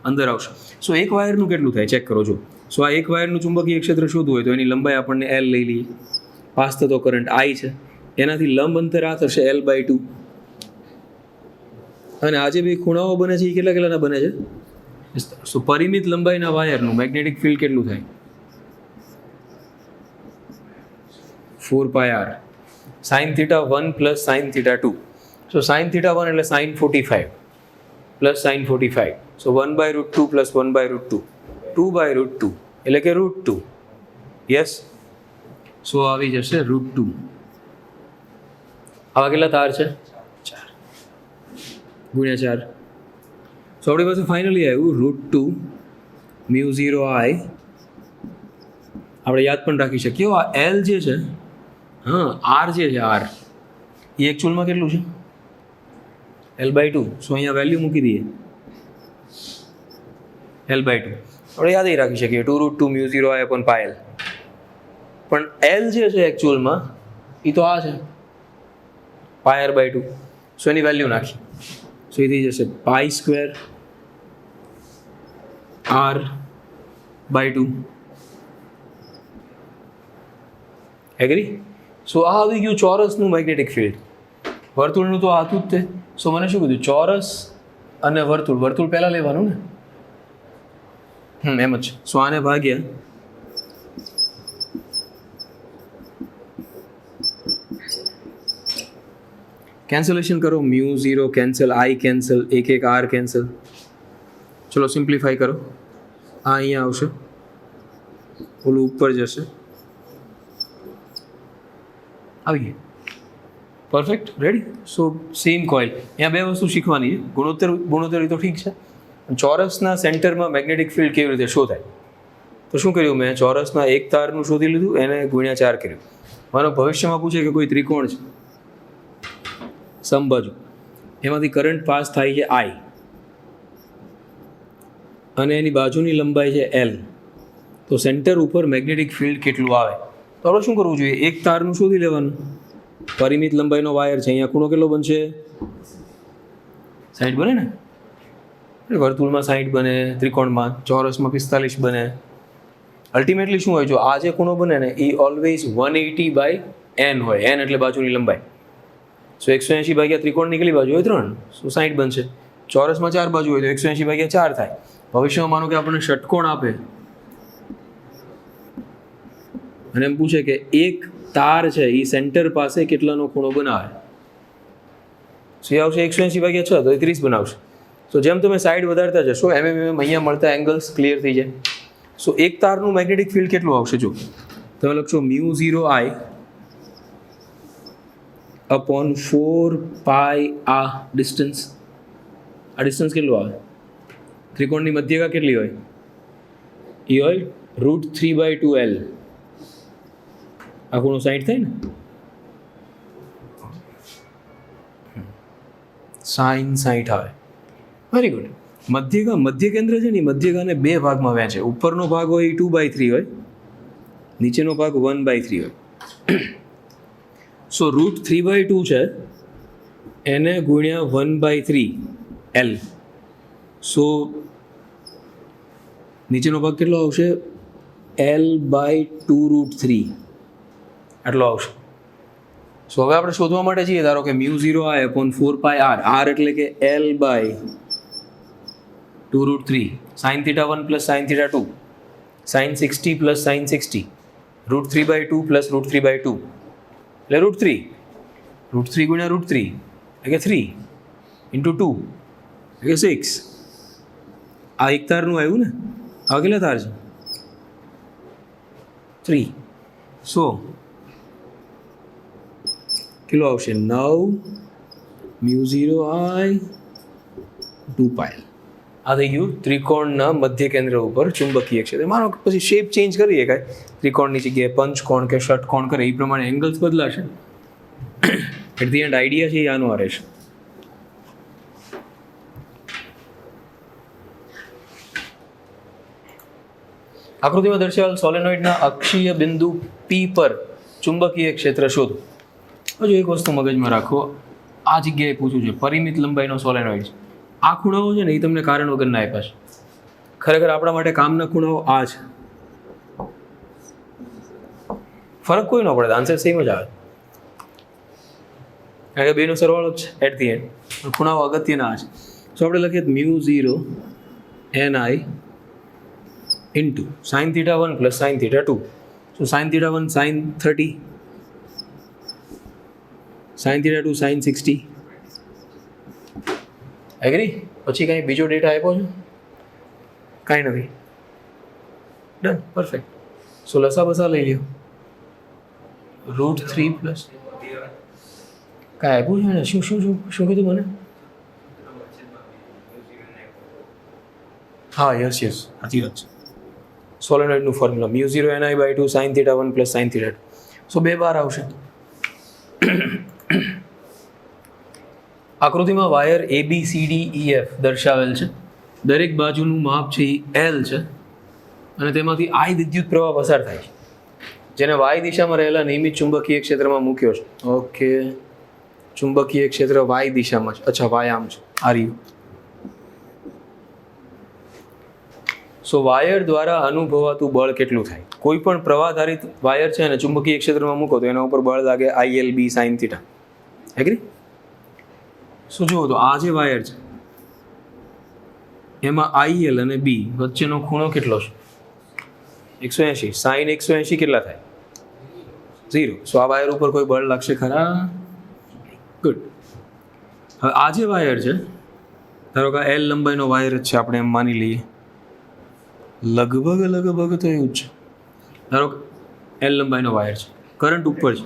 Speaker 1: અંદર આવશે. સો એક વાયરનું કેટલું થાય ચેક કરો. જો સો આ એક વાયરનું ચુંબકીય ક્ષેત્ર શોધવું હોય તો એની લંબાઈ આપણને L લઈ લઈએ, પાસ થતો કરંટ I છે, એનાથી લંબ અંતર આ થશે L/2, અને આ જે બે ખૂણાઓ બને છે એ કેટલા કેટલાના બને છે? સો પરિમિત લંબાઈના વાયરનું મેગ્નેટિક ફિલ્ડ કેટલું થાય? 4πr sin θ1 plus sin θ2. So sin θ1 એટલે sin 45 plus sin 45. So 1/√2 plus 1/√2, 2/√2 એટલે કે √2. યસ. સો આવી જશે √2. આવા કેટલા તાર છે? 4 ગુણ્યા 4. સો આપણી પાસે ફાઇનલી આવ્યું √2 μ0I. આપણે યાદ પણ રાખી શકીએ. આ L જે છે, હા, R જે છે, R એ એકચ્યુઅલમાં કેટલું છે? L/2. સો અહીંયા વેલ્યુ મૂકી દઈએ L/2. આપણે યાદ રાખી શકીએ 2√2 μ0I/πL. પણ L જે છે એકચ્યુઅલમાં એ તો આ છે πr/2. સો એની વેલ્યુ નાખી, સો એ થઈ જશે π² r/2. એગ્રી? સો આ આવી ગયું ચોરસનું મેગ્નેટિક ફિલ્ડ. વર્તુળનું તો આતું જ તે. સો મને શું કીધું? ચોરસ અને વર્તુળ. વર્તુળ પહેલાં લેવાનું ને? એમ જ છે. સો આને ભાગ્યા કેન્સલેશન કરો. μ0 કેન્સલ, I કેન્સલ, એક R કેન્સલ. ચલો સિમ્પ્લિફાઈ કરો. આ અહીંયા આવશે, ઓલું ઉપર જશે. આવી ગઈ. Perfect, ready. So same coil. અહીંયા બે વસ્તુ શીખવાની છે. ગુણોત્તર તો ઠીક છે, ચોરસના સેન્ટરમાં મેગ્નેટિક ફિલ્ડ કેવી રીતે શોધાય? તો શું કર્યું મેં? ચોરસના એક તારનું શોધી લીધું, એને ગુણ્યા 4 કર્યું. માનો ભવિષ્યમાં પૂછે કે કોઈ ત્રિકોણ છે સમબાજુ, એમાંથી કરંટ પાસ થાય છે I, અને એની બાજુની લંબાઈ છે L. તો સેન્ટર ઉપર મેગ્નેટિક ફિલ્ડ કેટલું આવે? તો આપણે શું કરવું જોઈએ? એક તારનું શોધી લેવાનું, પરિમિત લંબાઈનો વાયર છે, અહીંયા ખૂણો કેટલો બનશે? 60 બને ને? વર્તુળમાં 60 બને, ત્રિકોણમાં, ચોરસમાં 45 બને. અલ્ટિમેટલી શું હોય? જો આ જે ખૂણો બને ને એ ઓલવેઝ 180/n હોય. n એટલે બાજુની લંબાઈ. સો 180 ભાગ્યા ત્રિકોણની કેટલી બાજુ હોય? 3. સો 60 બનશે. ચોરસમાં 4 બાજુ હોય તો 180/4 થાય. ભવિષ્યમાં માનો કે આપણને ષટકોણ આપે અને એમ પૂછે કે એક તાર છે એ સેન્ટર પાસે કેટલાનો ખૂણો બનાવે, સો એ આવશે 180/6 તો એ 30 બનાવશે. સો જેમ તમે સાઈડ વધારતા જશો એમ અહીંયા મળતા એંગલ્સ ક્લિયર થઈ જાય. સો એક તારનું મેગ્નેટિક ફિલ્ડ કેટલું આવશે? જો તમે લખશો μ0I upon 4π આ ડિસ્ટન્સ. આ ડિસ્ટન્સ કેટલું આવે? ત્રિકોણની મધ્યકા કેટલી હોય? એ હોય √3/2L. આ ખૂણો 60 થાય ને, sin 60 આવે. Very good. મધ્ય કેન્દ્ર છે ને, મધ્યકાને 2 ભાગમાં વહેંચે. ઉપરનો ભાગ હોય એ 2/3 હોય, નીચેનો ભાગ 1/3 હોય. સો √3/2 છે એને ગુણ્યા 1/3L. સો નીચેનો ભાગ કેટલો આવશે? L/2√3 આટલો આવશે. સો હવે આપણે શોધવા માટે છીએ, ધારો કે μ0I upon 4πr, r એટલે કે L/2√3, sin θ1 plus sin θ2, sin 60 plus sin 60, √3/2 plus √3/2 એટલે √3. √3 ગુણ્યા √3 એટલે કે 3 into 2 એટલે કે 6. આ એક તારનું આવ્યું ને, આ કેટલા તાર છે? 3. સો કેટલો આવશે? 9 μ0I 2π. આ થઈ ગયું ત્રિકોણના મધ્ય કેન્દ્ર ઉપર ચુંબકીય ક્ષેત્ર. માનો કે પછી શેપ ચેન્જ કરીએ કાંઈ, ત્રિકોણની જગ્યાએ પંચકોણ કે ષટકોણ કરે એ પ્રમાણે એંગલ્સ બદલાશે. એટ ધી એન્ડ આઈડિયા છે એ આનો આ રહેશે. આકૃતિમાં દર્શાવેલ સોલેનોઇડના અક્ષીય બિંદુ P પર ચુંબકીય ક્ષેત્ર શોધો. હજુ એક વસ્તુ મગજમાં રાખો, આ જગ્યાએ પૂછ્યું છે પરિમિત લંબાઈનો સોલેનોઇડ છે. આ ખૂણાઓ છે ને એ તમને કારણ વગરના આપ્યા છે. ખરેખર આપણા માટે કામના ખૂણાઓ આ છે. ફરક કોઈ ન પડે, આન્સર સેમ જ આવે, કારણ કે બેનો સરવાળો જ છે એટ ધી એન્ડ. ખૂણાઓ અગત્યના છે. સો આપણે લખીએ μ0NI into sin θ1 plus sin θ2. So sin θ1 sin 30, sin θ2 sin 60. Agri? પછી કાંઈ બીજો ડેટા આપ્યો છે? કાંઈ નથી. Done, perfect. સો લસા બસા લઈ લ્યો. √3 પ્લસ કાંઈ આપ્યું છે ને? શું શું શું શું કીધું મને? હા, યસ સાચી વાત છે. સોલેનોઇડનું formula μ0NI/2 sin θ1 plus sin θ2. So 2 બાર આવશે. આકૃતિમાં વાયર ABCDEF દર્શાવેલ છે. દરેક બાજુનું માપ છે એ L છે અને તેમાંથી I વિદ્યુત પ્રવાહ પસાર થાય છે, જેને Y દિશામાં રહેલા નિયમિત ચુંબકીય ક્ષેત્રમાં મૂક્યો છે. ઓકે, ચુંબકીય ક્ષેત્ર Y દિશામાં છે. અચ્છા, Y આમ છે, આ રહ્યું. સો વાયર દ્વારા અનુભવાતું બળ કેટલું થાય? કોઈ પણ પ્રવાહધારિત વાયર છે અને ચુંબકીય ક્ષેત્રમાં મૂકો તો એના ઉપર બળ લાગે ILB sin θ. એગ્રી? શું જુઓ તો આ જે વાયર છે એમાં IL અને B વચ્ચેનો ખૂણો કેટલો છે? 180. sin 180 કેટલા થાય? 0. સો આ વાયર ઉપર કોઈ બળ લાગશે ખરા? ગુડ. હવે આ જે વાયર છે, ધારો કે L લંબાઈનો વાયર જ છે, આપણે એમ માની લઈએ. લગભગ તો એવું જ છે. ધારો કે L લંબાઈનો વાયર છે, કરંટ ઉપર છે.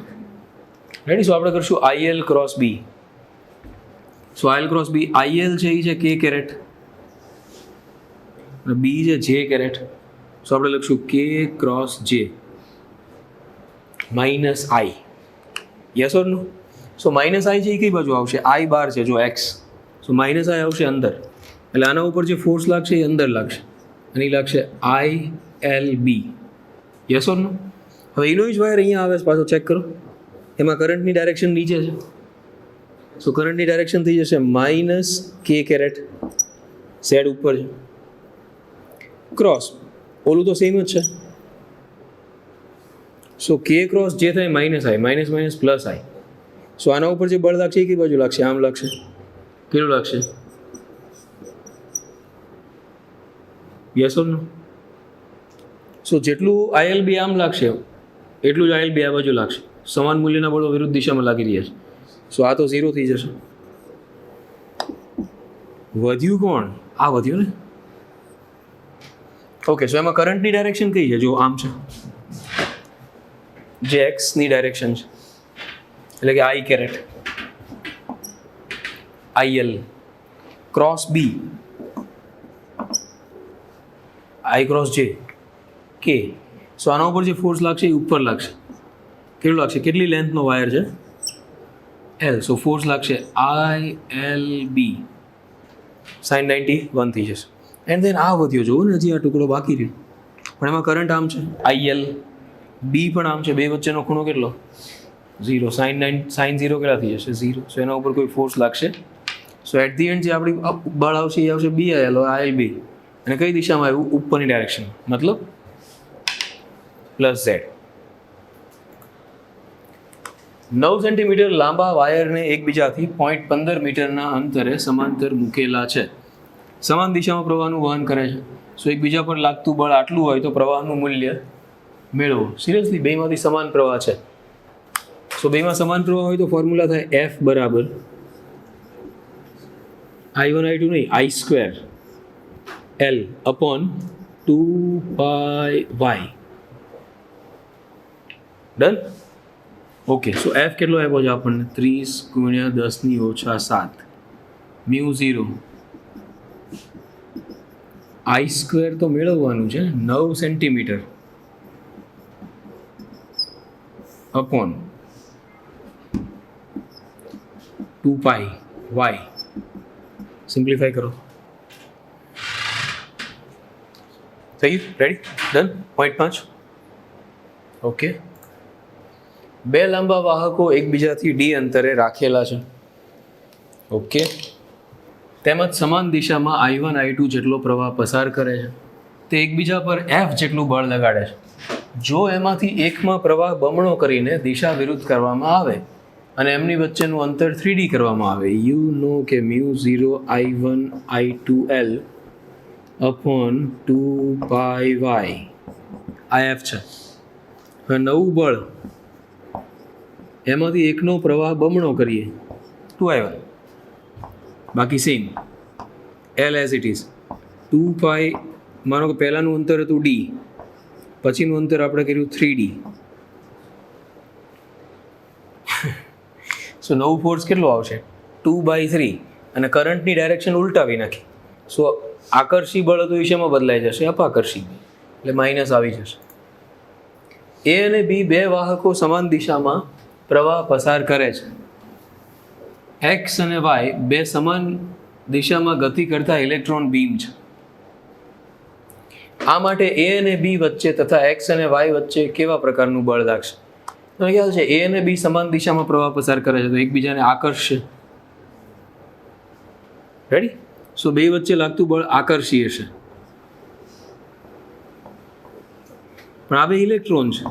Speaker 1: રેડી? સો આપણે કરશું IL cross B. So IL cross B, IL છે એ છે K કેરેટ અને B છે J કેરેટ. સો આપણે લખશું K cross J minus I. Yes or no? So minus I છે એ કઈ બાજુ આવશે? I બાર છે જો X. સો માઇનસ I આવશે અંદર, એટલે આના ઉપર જે ફોર્સ લાગશે એ અંદર લાગશે અને એ લાગશે ILB. યસ ઓર નો? હવે એનો જ વાયર અહીંયા આવે છે પાછો, ચેક કરો. એમાં કરંટની ડાયરેક્શન નીચે છે. સો કરંટની ડાયરેક્શન થઈ જશે માઇનસ K કેરેટ, Z ઉપર છે. ક્રોસ ઓલું તો સેમ જ છે. સો K ક્રોસ જે થાય minus I, minus minus plus I. સો આના ઉપર જે બળ લાગશે એ કઈ બાજુ લાગશે? આમ લાગશે. કેટલું લાગશે? Yes or no? સો જેટલું આઈએલબી આમ લાગશે એટલું જ આઈએલબી આ બાજુ લાગશે. સમાન મૂલ્યના બળો વિરુદ્ધ દિશામાં લાગી રહ્યા છે. સો આ તો 0 થઈ જશે. વધ્યું કોણ? આ વધ્યું ને. ઓકે, સો એમાં કરંટની ડાયરેક્શન કઈ છે? જો આમ છે, જે એક્સની ડાયરેક્શન છે, એટલે કે I caret IL cross B I cross J K. સો આના ઉપર જે ફોર્સ લાગશે એ ઉપર લાગશે. કેટલું લાગશે? કેટલી લેન્થનો વાયર છે? એલ. સો ફોર્સ લાગશે આઈ એલ બી sin 91 થઈ જશે. એન્ડ દેન આ વધ્યો જુઓ ને, હજી આ ટુકડો બાકી રહ્યો, પણ એમાં કરંટ આમ છે આઈએલ, બી પણ આમ છે, બે વચ્ચેનો ખૂણો કેટલો? 0. sin 0 કેટલા થઈ જશે? 0. સો એના ઉપર કોઈ ફોર્સ લાગશે. સો એટ ધી એન્ડ જે આપણી બળ આવશે એ આવશે બી આઈએલ આઈએલ બી, અને કઈ દિશામાં આવ્યું? ઉપરની ડાયરેક્શન, મતલબ +z. 9 સેન્ટીમીટર લાંબા વાયરને એકબીજાથી 0.15 મીટરના અંતરે સમાંતર મૂકેલા છે. સમાન દિશામાં પ્રવાહનું વહન કરે છે. સો એકબીજા પર લાગતું બળ આટલું હોય તો પ્રવાહનું મૂલ્ય મેળવો. સિરિયસલી, બેમાંથી સમાન પ્રવાહ છે. સો બેમાં સમાન પ્રવાહ હોય તો ફોર્મ્યુલા થાય F બરાબર I1 I2 નહીં, I2 L અપોન 2πy. Done. Okay, so F કેટલો આપ્યો છે આપણને? 30 × 10⁻⁷ μ0. I2 તો મેળવવાનું છે, 9 સેન્ટીમીટર અપોન 2πy. સિમ્પ્લિફાઈ કરો. થઈ ગયું? રેડી? ડન. 0.5. ઓકે, બે લાંબા વાહકો એકબીજાથી ડી અંતરે રાખેલા છે. ઓકે, તેમજ સમાન દિશામાં I1 I2 જેટલો પ્રવાહ પસાર કરે છે. તે એકબીજા પર F જેટલું બળ લગાડે છે. જો એમાંથી એકમાં પ્રવાહ બમણો કરીને દિશા વિરુદ્ધ કરવામાં આવે અને એમની વચ્ચેનું અંતર 3D કરવામાં આવે, યુ નો કે μ0 I1 I2L અપોન 2πy આ F છે. હવે નવું બળ, એમાંથી એકનો પ્રવાહ બમણો કરીએ 2I1, બાકી same L as it is 2π. માનો કે પહેલાંનું અંતર હતું D, પછીનું અંતર આપણે કર્યું 3D. સો નવું ફોર્સ કેટલો આવશે? 2/3. અને કરંટની ડાયરેક્શન ઉલટાવી નાખી. સો આકર્ષી બળ હતું એ શેમાં બદલાઈ જશે? અપાકર્ષી, એટલે માઇનસ આવી જશે. એ અને બી બે વાહકો સમાન દિશામાં પ્રવાહ પસાર કરે છે. એક્સ અને વાય બે સમાન દિશામાં ગતિ કરતા ઇલેક્ટ્રોન બીમ છે. આ માટે એ અને બી વચ્ચે તથા એક્સ અને વાય વચ્ચે કેવા પ્રકારનું બળ લાગશે? તમને ખ્યાલ છે, એ અને બી સમાન દિશામાં પ્રવાહ પસાર કરે છે તો એકબીજાને આકર્ષશે. રેડી? સો બે વચ્ચે લાગતું બળ આકર્ષી હશે. પણ આ બે ઇલેક્ટ્રોન છે.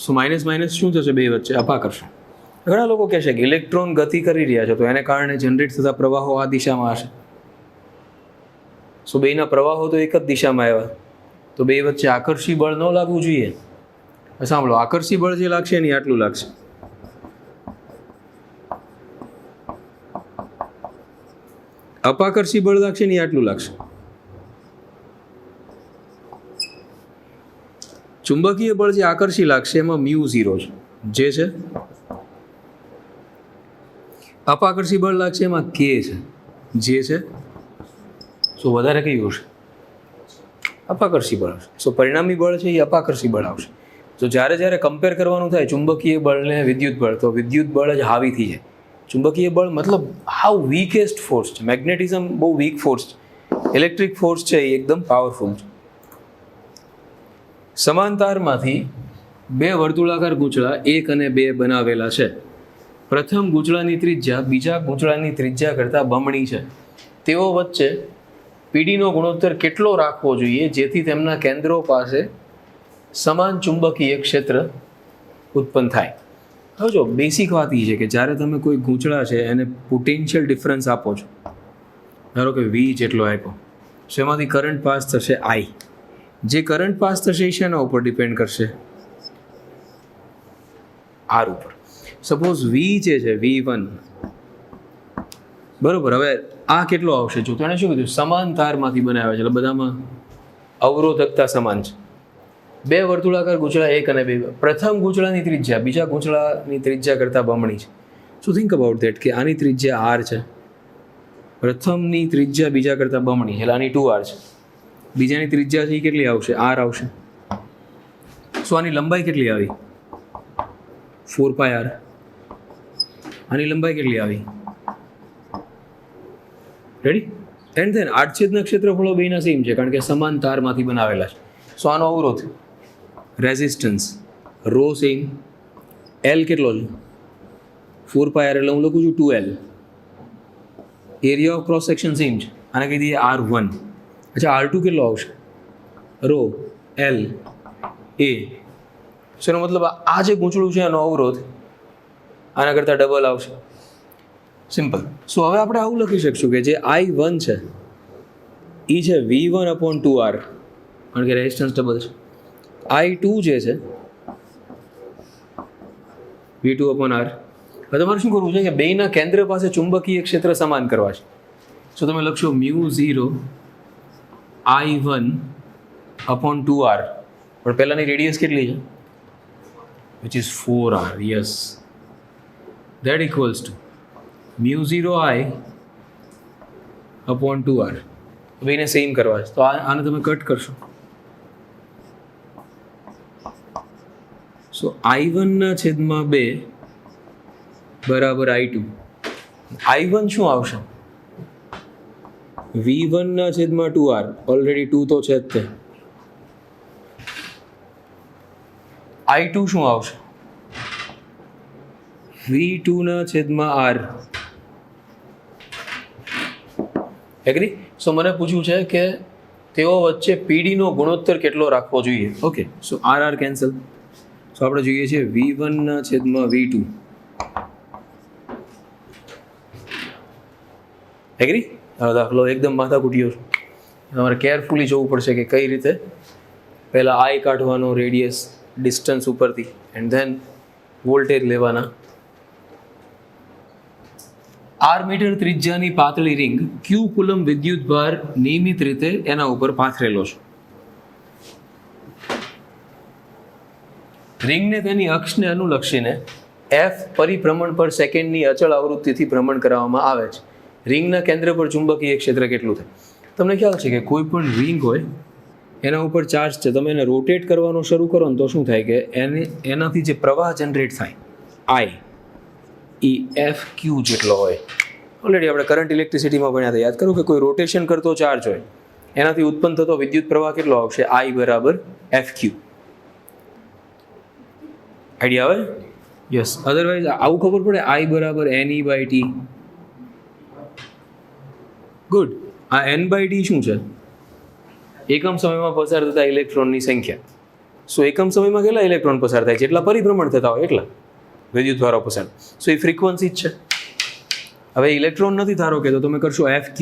Speaker 1: સો માઇનસ માઇનસ શું થશે બે વચ્ચે? અપાકર્ષણ. ઘણા લોકો કહેશે કે ઇલેક્ટ્રોન ગતિ કરી રહ્યા છે તો એને કારણે જનરેટ થતા પ્રવાહો આ દિશામાં હશે. સો બેના પ્રવાહો તો એક જ દિશામાં આવ્યા, તો બે વચ્ચે આકર્ષી બળ ન લાગવું જોઈએ. સાંભળો, આકર્ષી બળ જે લાગશે એની આટલું લાગશે. અપાકર્ષી બળ લાગશે એની આટલું લાગશે. ચુંબકીય બળ જે આકર્ષી લાગશે એમાં μ0 છે, જે છે. અપાકર્ષી બળ લાગશે એમાં k છે, જે છે. સો વધારે કયું હશે? અપાકર્ષી બળ હશે. સો પરિણામી બળ છે એ અપાકર્ષી બળ આવશે. તો જ્યારે જ્યારે કમ્પેર કરવાનું થાય ચુંબકીય બળને વિદ્યુત બળ, તો વિદ્યુત બળ જ હાવી થઈ જાય. ચુંબકીય બળ મતલબ હાઉ વીકેસ્ટ ફોર્સ છે. મેગ્નેટિઝમ બહુ વીક ફોર્સ છે, ઇલેક્ટ્રિક ફોર્સ છે એ એકદમ પાવરફુલ છે. સમાંતરમાંથી બે વર્તુળાકાર ગૂંચળા 1 અને 2 બનાવેલા છે. પ્રથમ ગૂંચળાની ત્રિજ્યા બીજા ગૂંચળાની ત્રિજ્યા કરતાં બમણી છે. તેઓ વચ્ચે પીડીનો ગુણોત્તર કેટલો રાખવો જોઈએ જેથી તેમના કેન્દ્રો પાસે સમાન ચુંબકીય ક્ષેત્ર ઉત્પન્ન થાય? હવે જો બેસિક વાત એ છે કે જ્યારે તમે કોઈ ગૂંચળા છે એને પોટેન્શિયલ ડિફરન્સ આપો છો, ધારો કે V જેટલો આપ્યો, સો એમાંથી કરંટ પાસ થશે આઈ. જે કરંટ પાસ થશે એ શેના ઉપર ડિપેન્ડ કરશે? આર ઉપર. સપોઝ વી જે છે V1 બરોબર. હવે આ કેટલો આવશે? જો તેણે શું કીધું? સમાન તારમાંથી બનાવ્યા છે, એટલે બધામાં અવરોધકતા સમાન છે. બે વર્તુળાકાર ગૂંચળા 1 અને 2. પ્રથમ ગૂંચળાની ત્રિજ્યા બીજા ગૂંચળાની ત્રિજ્યા કરતાં બમણી છે. સો થિંક અબાઉટ ધેટ કે આની ત્રિજ્યા આર છે, પ્રથમની ત્રિજ્યા બીજા કરતાં બમણી, એટલે આની 2r છે. બીજાની ત્રિજ્યા છે એ કેટલી આવશે? આર આવશે. સો આની લંબાઈ કેટલી આવી? 4πr. આની લંબાઈ કેટલી આવી? રેડી? એન્ડ ધેન આડછેદના ક્ષેત્રફળો બેના સેમ છે, કારણ કે સમાન તારમાંથી બનાવેલા છે. સો આનો અવરોધ, રેઝિસ્ટન્સ રો સેમ, એલ કેટલો છે? 4πr, એટલે હું લખું છું 2l. Area of cross section same છે, આને કહી દઈએ R1. અચ્છા, R2 કેટલો આવશે? રો એલ એ. સો એનો મતલબ આ જે ગૂંચળું છે એનો અવરોધ આના કરતાં ડબલ આવશે. સિમ્પલ. સો હવે આપણે આવું લખી શકશું કે જે I1 છે એ છે V1/2R, કારણ કે રેઝિસ્ટન્સ ડબલ છે. I2 જે છે V2/R. હવે તમારે શું કરવું છે કે બેયના કેન્દ્ર પાસે ચુંબકીય ક્ષેત્ર સમાન કરવા છે. સો તમે લખશો μ0 I1/2R, પણ પહેલાંની રેડિયસ કેટલી છે? Which is 4R. Yes, that equals to μ0 I/2R. બેને સેમ કરવા છે, તો આને તમે કટ કરશો. સો I1/2 બરાબર I2. I1 શું આવશે? V1/2R. ઓલરેડી 2 તો છે જ તે. I2 શું આવશે? V2/R. એગ્રી? સો મને પૂછ્યું છે કે તેઓ વચ્ચે પીડીનો ગુણોત્તર કેટલો રાખવો જોઈએ. ઓકે, સો RR કેન્સલ. સો આપણે જોઈએ છે V1/V2. એગ્રી? હવે દાખલો એકદમ માથાકૂટ્યો છે, તમારે કેરફુલી જોવું પડશે કે કઈ રીતે પહેલાં આઈ કાઢવાનો, રેડિયસ ડિસ્ટન્સ ઉપરથી, એન્ડ ધેન વોલ્ટેજ લેવાના. R મીટર ત્રિજ્યાની પાતળી રિંગ ક્યુ કુલમ વિદ્યુત ભાર નિયમિત રીતે એના ઉપર પાથરેલો છે. રિંગને તેની અક્ષને અનુલક્ષીને F પરિભ્રમણ પર સેકન્ડની અચળ આવૃત્તિથી ભ્રમણ કરવામાં આવે છે. રિંગના કેન્દ્ર પર ચુંબકીય ક્ષેત્ર કેટલું થાય? તમને ખ્યાલ છે કે કોઈ પણ રિંગ હોય એના ઉપર ચાર્જ છે, તમે એને રોટેટ કરવાનો શરૂ કરો ને તો શું થાય કે એનાથી જે પ્રવાહ જનરેટ થાય I એ FQ જેટલો હોય. ઓલરેડી આપણે કરંટ ઇલેક્ટ્રિસિટીમાં ભણ્યા હતા, યાદ કરો કે કોઈ રોટેશન કરતો ચાર્જ હોય એનાથી ઉત્પન્ન થતો વિદ્યુત પ્રવાહ કેટલો આવશે? I બરાબર FQ. આઈડિયા આવે? યસ. અધરવાઇઝ આવું ખબર પડે I બરાબર NE/T. ગુડ. આ N/T શું છે? એકમ સમયમાં પસાર થતા ઇલેક્ટ્રોનની સંખ્યા. સો એકમ સમયમાં કેટલા ઇલેક્ટ્રોન પસાર થાય છે? જેટલા પરિભ્રમણ થતા હોય એટલા વિદ્યુત દ્વારા પસાર. સો એ ફ્રીક્વન્સી જ છે. હવે ઇલેક્ટ્રોન નથી ધારો કે, તો તમે કરશો FQ.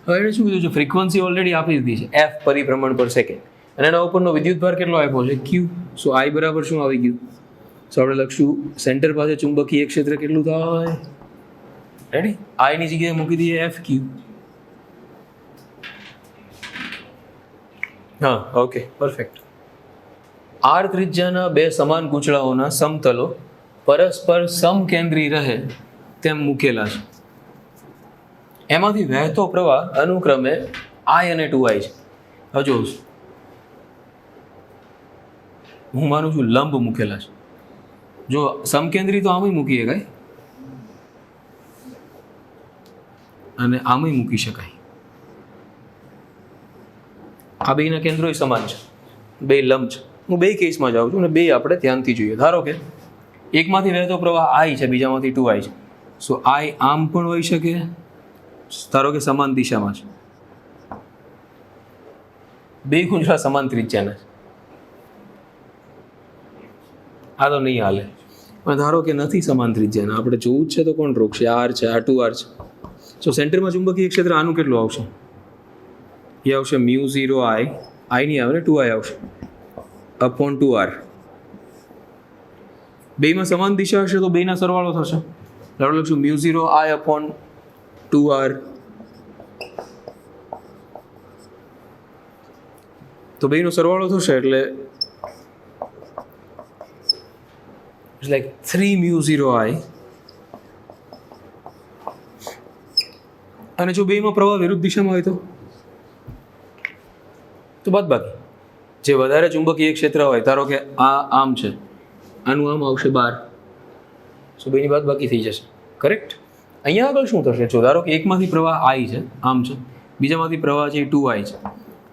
Speaker 1: હવે એને શું કીધું છે? ફ્રીક્વન્સી ઓલરેડી આપી દીધી છે, F પરિભ્રમણ પર સેકન્ડ, અને એના ઉપરનો વિદ્યુત ભાર કેટલો આપ્યો છે? Q. સો I બરાબર શું આવી ગયું? સો આપણે લખશું સેન્ટર પાસે ચુંબકીય ક્ષેત્ર કેટલું થાય? રેડી? I ની જગ્યાએ મૂકી દઈએ FQ. હા, ઓકે, પરફેક્ટ. R ત્રિજ્યાના બે સમાન ગૂંચળાઓના સમતલો પરસ્પર સમકેન્દ્રી રહે તેમ મૂકેલા છે. એમાંથી વહેતો પ્રવાહ અનુક્રમે I અને 2I છે. હવે જો હું માનું છું લંબ મૂકેલા છે. જો સમકેન્દ્રી તો આમાંય મૂકી શકાય અને આમાંય મૂકી શકાય. આ બેના કેન્દ્રો સમાન છે, બે લંબ છે. હું બે કેસમાં જાઉં છું અને બે આપણે ધ્યાનથી જોઈએ. ધારો કે એકમાંથી વહેતો પ્રવાહ I છે, બીજામાંથી 2I છે. સો I આમ પણ હોઈ શકે, ધારો કે સમાન દિશામાં છે, બે ગૂંચળા સમાન ત્રિજ્યાના છે. આ તો નહીં હાલે. પણ ધારો કે નથી સમાન ત્રિજ્યાના, આપણે જોવું જ છે તો કોણ રોકશે? R છે, આ 2R છે. સો સેન્ટરમાં ચુંબકીય ક્ષેત્ર આનું કેટલું આવશે? એ આવશે મ્યુ 0 આઈ, આઈ નહીં આવે ને 2i આવશે અપોન 2r. બેમાં સમાન દિશા હશે તો બેના સરવાળો થશે. આપણે લખશું મ્યુ 0 આઈ અપોન 2r. તો બેનો સરવાળો થશે એટલે ઇટ્સ લાઈક 3 મ્યુ 0 આઈ. અને જો બેમાં પ્રવાહ વિરુદ્ધ દિશામાં હોય તો બાદબાકી. જે વધારે ચુંબકીય ક્ષેત્ર હોય, ધારો કે આ આમ છે, આનું આમ આવશે બહાર, સો બેની બાદબાકી થઈ જશે. કરેક્ટ. અહીંયા આગળ શું થશે? જો ધારો કે એકમાંથી પ્રવાહ આઈ છે, આમ છે, બીજામાંથી પ્રવાહ છે 2i છે,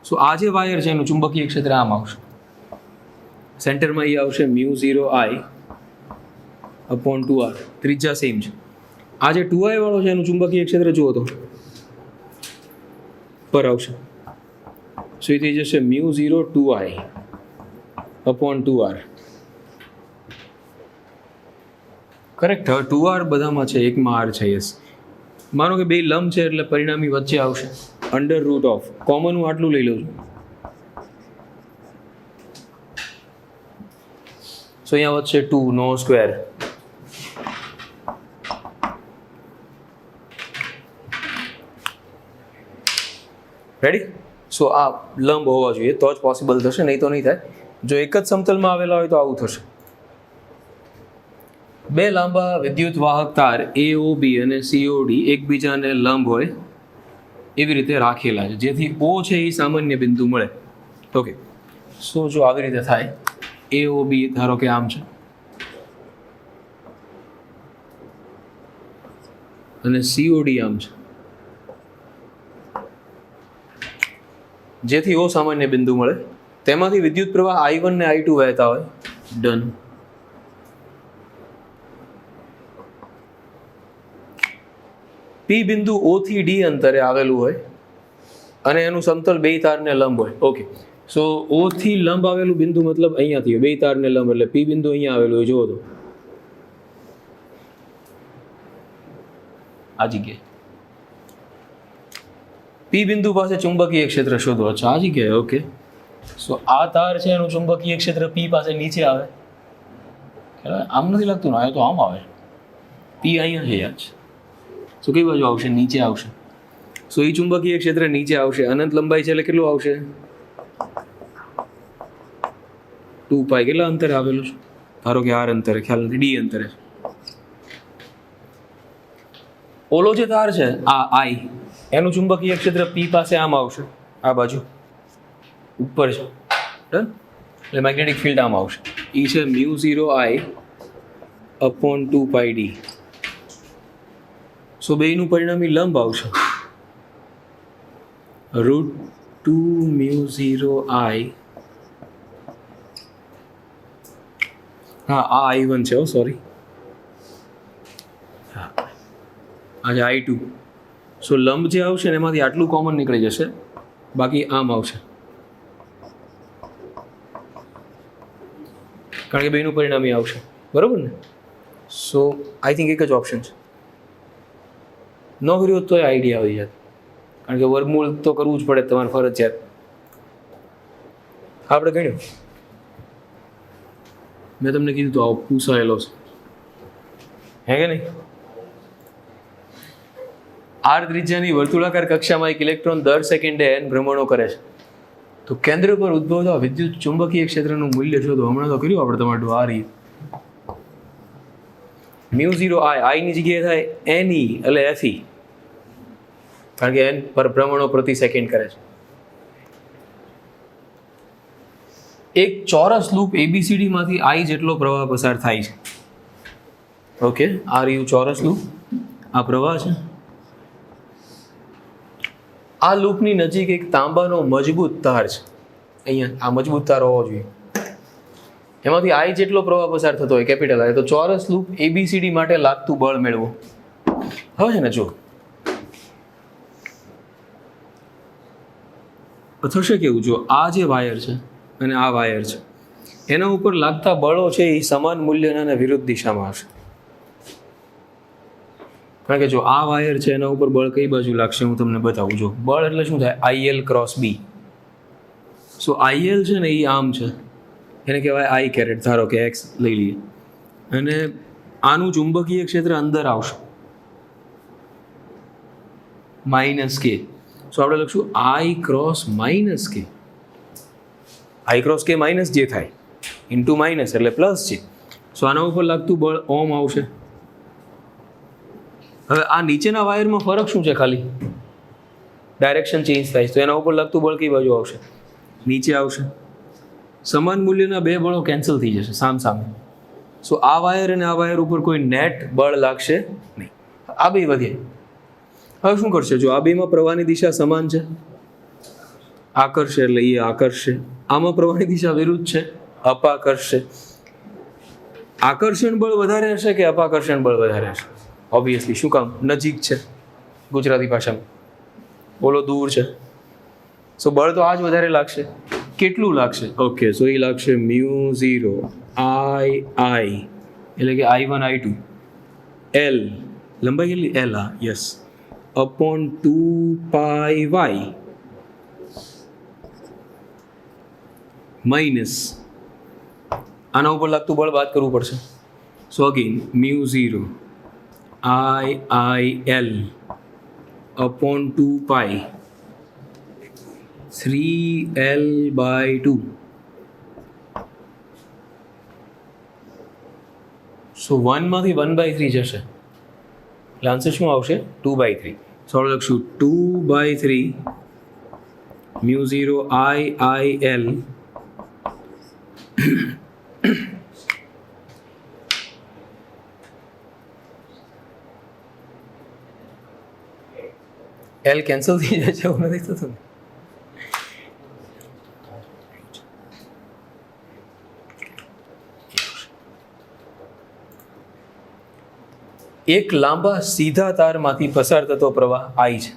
Speaker 1: સો આ જે વાયર છે એનું ચુંબકીય ક્ષેત્ર આમ આવશે. સેન્ટરમાં એ આવશે મ્યુ 0 આઈ અપોન 2r. ત્રિજ્યા સેમ છે. આ જે 2i વાળો છે એનું ચુંબકીય ક્ષેત્ર જુઓ તો પર આવશે. સો એ થઈ જશે mu 0 2i upon 2r. Correct. હવે 2r બધામાં છે, એકમાં r છે. યસ. માનો કે બે લંબ છે એટલે પરિણામી વચ્ચે આવશે અંડર રૂટ ઓફ, કોમન હું આટલું લઈ લઉં છું. સો અહીંયા વચ્ચે 2 નો સ્ક્વેર. રેડી. સો આ લંબ હોવા જોઈએ તો જ પોસિબલ થશે, નહીં તો નહીં થાય. જો એક જ સમતલમાં આવેલા હોય તો આવું થશે. બે લાંબા વિદ્યુત વાહક તાર AOB અને COD એકબીજાને લંબ હોય એવી રીતે રાખેલા છે, જેથી O છે એ સામાન્ય બિંદુ મળે. ઓકે. સો જો આવી રીતે થાય, AOB ધારો કે આમ છે અને COD આમ છે, જેથી O સામાન્ય બિંદુ મળે. તેમાંથી વિદ્યુત પ્રવાહ I1 ને I2 વહેતા હોય. ડન. P બિંદુ O થી D અંતરે આવેલું હોય અને એનું સમતલ બે તારને લંબ હોય. ઓકે. સો O થી લંબ આવેલું બિંદુ મતલબ અહીંયાથી બે તારને લંબ, એટલે P બિંદુ અહીંયા આવેલું હોય. જુઓ તો આ જગ્યાએ P બિંદુ પાસે ચુંબકીય ક્ષેત્ર શોધો. અચ્છા, આ જગ્યાએ. ઓકે. સો આ તાર છે એનું ચુંબકીય ક્ષેત્ર P પાસે નીચે આવે. આમ નથી લાગતું ને, આ તો આમ આવે. P અહીંયા છે યાર. સો કઈ બાજુ આવશે? નીચે આવશે. સો એ ચુંબકીય ક્ષેત્ર નીચે આવશે. અનંત લંબાઈ છે એટલે કેટલું આવશે? 2π. કેટલા અંતરે આવેલું છે? ધારો કે r અંતરે, ખ્યાલ નથી, d અંતરે. ઓલો જે તાર છે આ I, એનું ચુંબકીય ક્ષેત્ર P પાસે આમ આવશે, આ બાજુ ઉપર છે. ડન. એટલે મેગ્નેટિક ફિલ્ડ આમ આવશે. એ છે મ્યુ 0 I અપોન 2πd. સો બેનું પરિણામી લંબ આવશે √2 મ્યુ 0 I. હા, આ I1 છે. સોરી, હા, આ છે I2. સો લંબ જે આવશે ને એમાંથી આટલું કોમન નીકળી જશે, બાકી આમ આવશે, કારણ કે બેનું પરિણામી આવશે. બરોબર ને? સો આઈ થિંક એક જ ઓપ્શન છે. ન કર્યું તો એ આઈડિયા આવી જાય, કારણ કે વર્ગમૂળ તો કરવું જ પડે તમારે ફરજિયાત. આપણે ગણ્યું, મેં તમને કીધું તો આવો પૂછાયેલો છે, હે કે નહીં? r ત્રિજ્યાની વર્તુળાકાર કક્ષામાં એક ઇલેક્ટ્રોન દર સેકન્ડે n ભ્રમણો કરે છે. તો કેન્દ્ર પર ઉદ્ભવતા વિદ્યુત ચુંબકીય ક્ષેત્રનું મૂલ્ય શોધો. હમણાં તો કર્યું આપણે તમારું આ રીત. મ્યુ 0 I ની જગ્યાએ થાય NE એટલે FE, કારણ કે n પર ભ્રમણો પ્રતિ સેકન્ડ કરે છે. એક ચોરસ લૂપ ABCD માંથી I જેટલો પ્રવાહ પસાર થાય છે. ઓકે, આ રહ્યું ચોરસ લૂપ, આ પ્રવાહ છે. આ લૂપની નજીક એક તાંબાનો મજબૂત તાર છે. અહીંયા આ મજબૂત તાર હોવો જોઈએ. એમાંથી I જેટલો પ્રવાહ પસાર થતો હોય, કેપિટલ I, તો ચોરસ લૂપ ABCD માટે લાગતું બળ મેળવો. હવે છે ને, જો થશે કેવું, જો આ જે વાયર છે અને આ વાયર છે, એના ઉપર લાગતા બળો છે એ સમાન મૂલ્યના અને વિરુદ્ધ દિશામાં હશે. કારણ કે જો આ વાયર છે એના ઉપર બળ કઈ બાજુ લાગશે હું તમને બતાવું. જો બળ એટલે શું થાય, આઈએલ ક્રોસ બી. સો આઈએલ છે ને એ આમ છે, એને કહેવાય આઈ કેરેટ. ધારો કે એક્સ લઈ લઈએ અને આનું ચુંબકીય ક્ષેત્ર અંદર આવશે માઇનસ કે. સો આપણે લખશું આઈ ક્રોસ માઇનસ કે. આઈ ક્રોસ કે માઇનસ જે થાય ઇન્ટુ માઇનસ એટલે પ્લસ છે. સો આના ઉપર લાગતું બળ ઓમ આવશે. હવે આ નીચેના વાયરમાં ફરક શું છે, ખાલી ડાયરેક્શન ચેન્જ થાય તો એના ઉપર લાગતું બળ કઈ બાજુ આવશે, નીચે આવશે. સમાન મૂલ્યના બે બળો કેન્સલ થઈ જશે સામ સામે. સો આ વાયર અને આ વાયર ઉપર કોઈ નેટ બળ લાગશે નહીં. આ બે વધે. હવે શું કરશે, જો આ બેમાં પ્રવાહની દિશા સમાન છે, આકર્ષે એટલે એ આકર્ષશે. આમાં પ્રવાહની દિશા વિરુદ્ધ છે, અપાકર્ષે. આકર્ષણ બળ વધારે હશે કે અપાકર્ષણ બળ વધારે હશે? ઓબ્વિયસલી. શું કામ? નજીક છે ગુજરાતી ભાષામાં, બોલો દૂર છે. સો બળ તો આ જ વધારે લાગશે. કેટલું લાગશે? ઓકે, સો એ લાગશે μ0 I એટલે કે I1 I2 L લંબાઈ કેટલી? L. હા, યસ, અપોન 2πy માઇનસ આના ઉપર લાગતું બળ બાદ કરવું પડશે. So again μ0 IL upon 2π 3L/2. So 1 માંથી 1/3 જશે એટલે આન્સર શું આવશે? 2/3. સો આપણે લખશું 2/3 μ0 IL એલ કેન્સલ થઈ જાય છે, એવું નથી થતું. એક લાંબા સીધા તારમાંથી પસાર થતો પ્રવાહ I છે.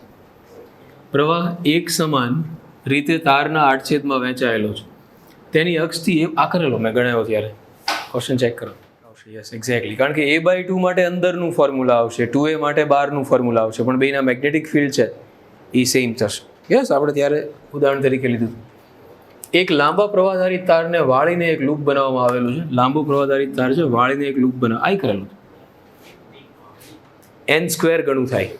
Speaker 1: પ્રવાહ એક સમાન રીતે તારના આડછેદમાં વહેંચાયેલો છે. તેની અક્ષથી આ કરેલો મેં ગણાયો ત્યારે. ક્વેશ્ચન ચેક કરો. Yes, exactly. કારણ કે A/2 માટે અંદરનું ફોર્મ્યુલા આવશે, 2A માટે બહારનું ફોર્મ્યુલા આવશે, પણ બેના મેગ્નેટિક ફિલ્ડ છે એ સેમ થશે. યસ, આપણે ત્યારે ઉદાહરણ તરીકે લીધું. એક લાંબા પ્રવાહધારિત તારને વાળીને એક લૂપ બનાવવામાં આવેલું છે. લાંબો પ્રવાહધારિત તાર છે, વાળીને એક લૂપ આઈ કરેલું છે. n² ગણું થાય.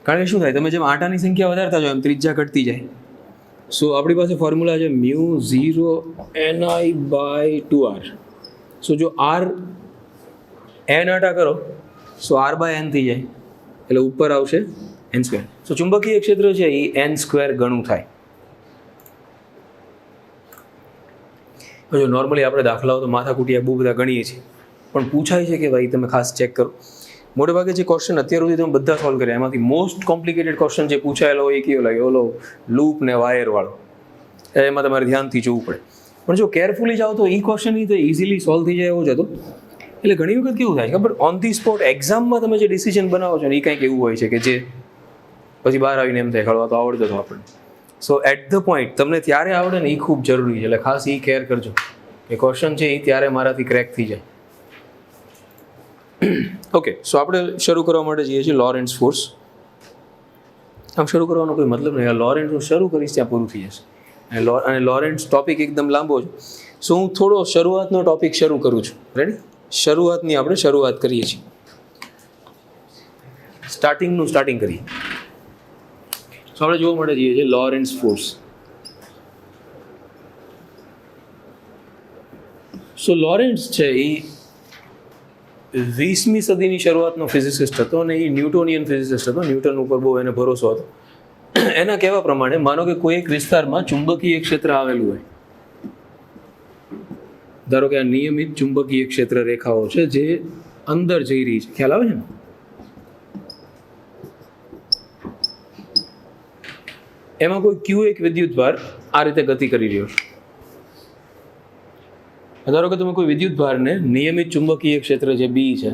Speaker 1: કારણ કે શું થાય, તમે જેમ આટાની સંખ્યા વધારતા જાઓ એમ ત્રિજ્યા ઘટતી જાય. સો આપણી પાસે ફોર્મ્યુલા છે μ0 Ni/2r. સો જો r n આટા કરો સો r/n થઈ જાય એટલે ઉપર આવશે n². સો ચુંબકીય ક્ષેત્ર છે એ n² ગણું થાય. જો નોર્મલી આપણે દાખલાઓ તો માથાકૂટિયા બહુ બધા ગણીએ છીએ, પણ પૂછાય છે કે ભાઈ તમે ખાસ ચેક કરો. મોટે ભાગે જે ક્વેશ્ચન અત્યાર સુધી તમે બધા સોલ્વ કર્યા એમાંથી મોસ્ટ કોમ્પ્લિકેટેડ ક્વેશ્ચન જે પૂછાયેલો હોય એ કેવો લાગે? ઓલો લૂપ ને વાયર વાળો. એમાં તમારે ધ્યાનથી જોવું પડે. પણ જો કેરફુલી જાઓ તો એ ક્વેશ્ચન તો ઇઝીલી સોલ્વ થઈ જાય એવો જ હતો. એટલે ઘણી વખત કેવું થાય ખબર, ઓન ધી સ્પોટ એક્ઝામમાં તમે જે ડિસિઝન બનાવો છો ને એ કંઈક એવું હોય છે કે જે પછી બહાર આવીને એમ થાય ખડવા તો આવડતો હતો આપણને. સો એટ ધ પોઈન્ટ તમને ત્યારે આવડે ને એ ખૂબ જરૂરી છે. એટલે ખાસ એ કેર કરજો કે ક્વેશ્ચન છે એ ત્યારે મારાથી ક્રેક થઈ જાય. ઓકે, સો આપણે શરૂ કરવા માટે જઈએ છીએ લોરેન્ટ્ઝ ફોર્સ. આમ શરૂ કરવાનો કોઈ મતલબ નહીં. લોરેન્ટ્ઝ હું શરૂ કરીશ ત્યાં પૂરું થઈ જશે. અને લોરેન્ટ્ઝ ટોપિક એકદમ લાંબો છે. સો હું થોડો શરૂઆતનો ટોપિક શરૂ કરું છું. રેડી? શરૂઆતની આપણે શરૂઆત કરીએ છીએ. સ્ટાર્ટિંગ કરીએ. સો આપણે જોવા માટે જઈએ છીએ લોરેન્ટ્ઝ ફોર્સ. સો લોરેન્ટ્ઝ છે એ 20મી સદીની શરૂઆતનો ફિઝિસિસ્ટ હતો અને એ ન્યૂટોનિયન ફિઝિસિસ્ટ હતો. ન્યૂટન ઉપર બહુ એને ભરોસો હતો. એના કહેવા પ્રમાણે માનો કે કોઈ એક વિસ્તારમાં ચુંબકીય ક્ષેત્ર આવેલું હોય. ધારો કે આ નિયમિત ચુંબકીય ક્ષેત્ર રેખાઓ છે જે અંદર જઈ રહી છે. ખ્યાલ આવે છે ને? એમાં કોઈ Q એક વિદ્યુતભાર આ રીતે ગતિ કરી રહ્યો છે. ધારો કે તમે કોઈ વિદ્યુતભારને નિયમિત ચુંબકીય ક્ષેત્ર જે B છે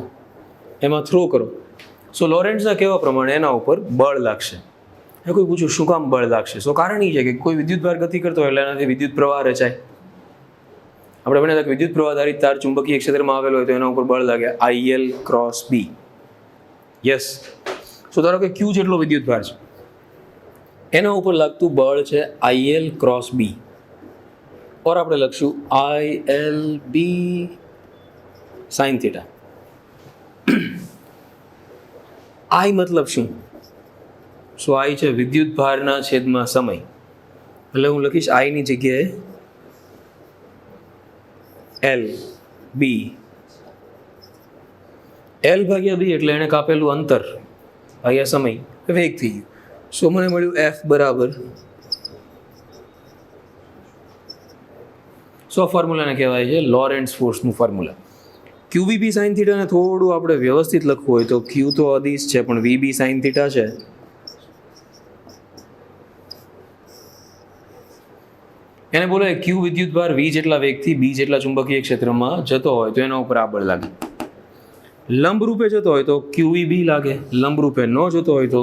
Speaker 1: એમાં થ્રો કરો. સો લોરેન્ટ્ઝના કહેવા પ્રમાણે એના ઉપર બળ લાગશે. એ કોઈ પૂછ્યું શું કામ બળ લાગશે? સો કારણ એ છે કે કોઈ વિદ્યુતભાર ગતિ કરતો હોય એટલે એનાથી વિદ્યુત પ્રવાહ રચાય. આપણે ભણ્યા હતા કે વિદ્યુત પ્રવાહધારિત તાર ચુંબકીય ક્ષેત્રમાં આવેલો હોય તો એના ઉપર બળ લાગે IL × B. યસ. સો ધારો કે ક્યુ જેટલો વિદ્યુત ભાર છે, એના ઉપર લાગતું બળ છે IL ક્રોસ બી, ઓર આપણે લખશું IL બી સાઇન થીટા. આઈ મતલબ શું? સો આઈ છે વિદ્યુત ભારના છેદમાં સમય, એટલે હું લખીશ આઈની જગ્યાએ એલ બી. એલ ભાગ્યા બી એટલે એણે કાપેલું અંતર ભાગ્યા સમય વેગ થઈ ગયું. સો મને મળ્યું એફ બરાબર, સો ફોર્મ્યુલાને કહેવાય છે લોરેન્ટ્ઝ ફોર્સનું ફોર્મ્યુલા. QVB સાઇન થીટાને થોડું આપણે વ્યવસ્થિત લખવું હોય તો ક્યુ તો અદિશ છે, પણ VB સાઇન થીટા છે. એને બોલે ક્યુ વિદ્યુત ભાર V જેટલા વેગથી B જેટલા ચુંબકીય ક્ષેત્રમાં જતો હોય તો એના ઉપર આ બળ લાગે. લંબ રૂપે જતો હોય તો QVB લાગે, લંબ રૂપે ન જતો હોય તો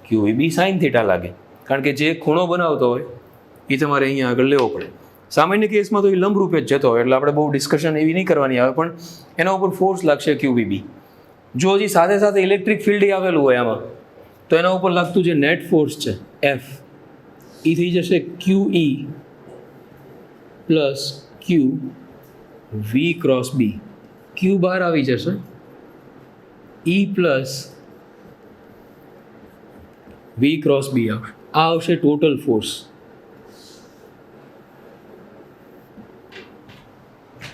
Speaker 1: QVB સાઇન થીટા લાગે. કારણ કે જે ખૂણો બનાવતો હોય એ તમારે અહીંયા આગળ લેવો પડે. સામાન્ય કેસમાં તો એ લંબ રૂપે જ જતો હોય એટલે આપણે બહુ ડિસ્કશન એવી નહીં કરવાની આવે, પણ એના ઉપર ફોર્સ લાગશે QVB. જો હજી સાથે સાથે ઇલેક્ટ્રિક ફિલ્ડ આવેલું હોય આમાં તો એના ઉપર લાગતું જે નેટ ફોર્સ છે F એ થઈ જશે QE plus QV cross B. Q બહાર આવી જશે, E plus V cross B આવશે. આ આવશે ટોટલ ફોર્સ,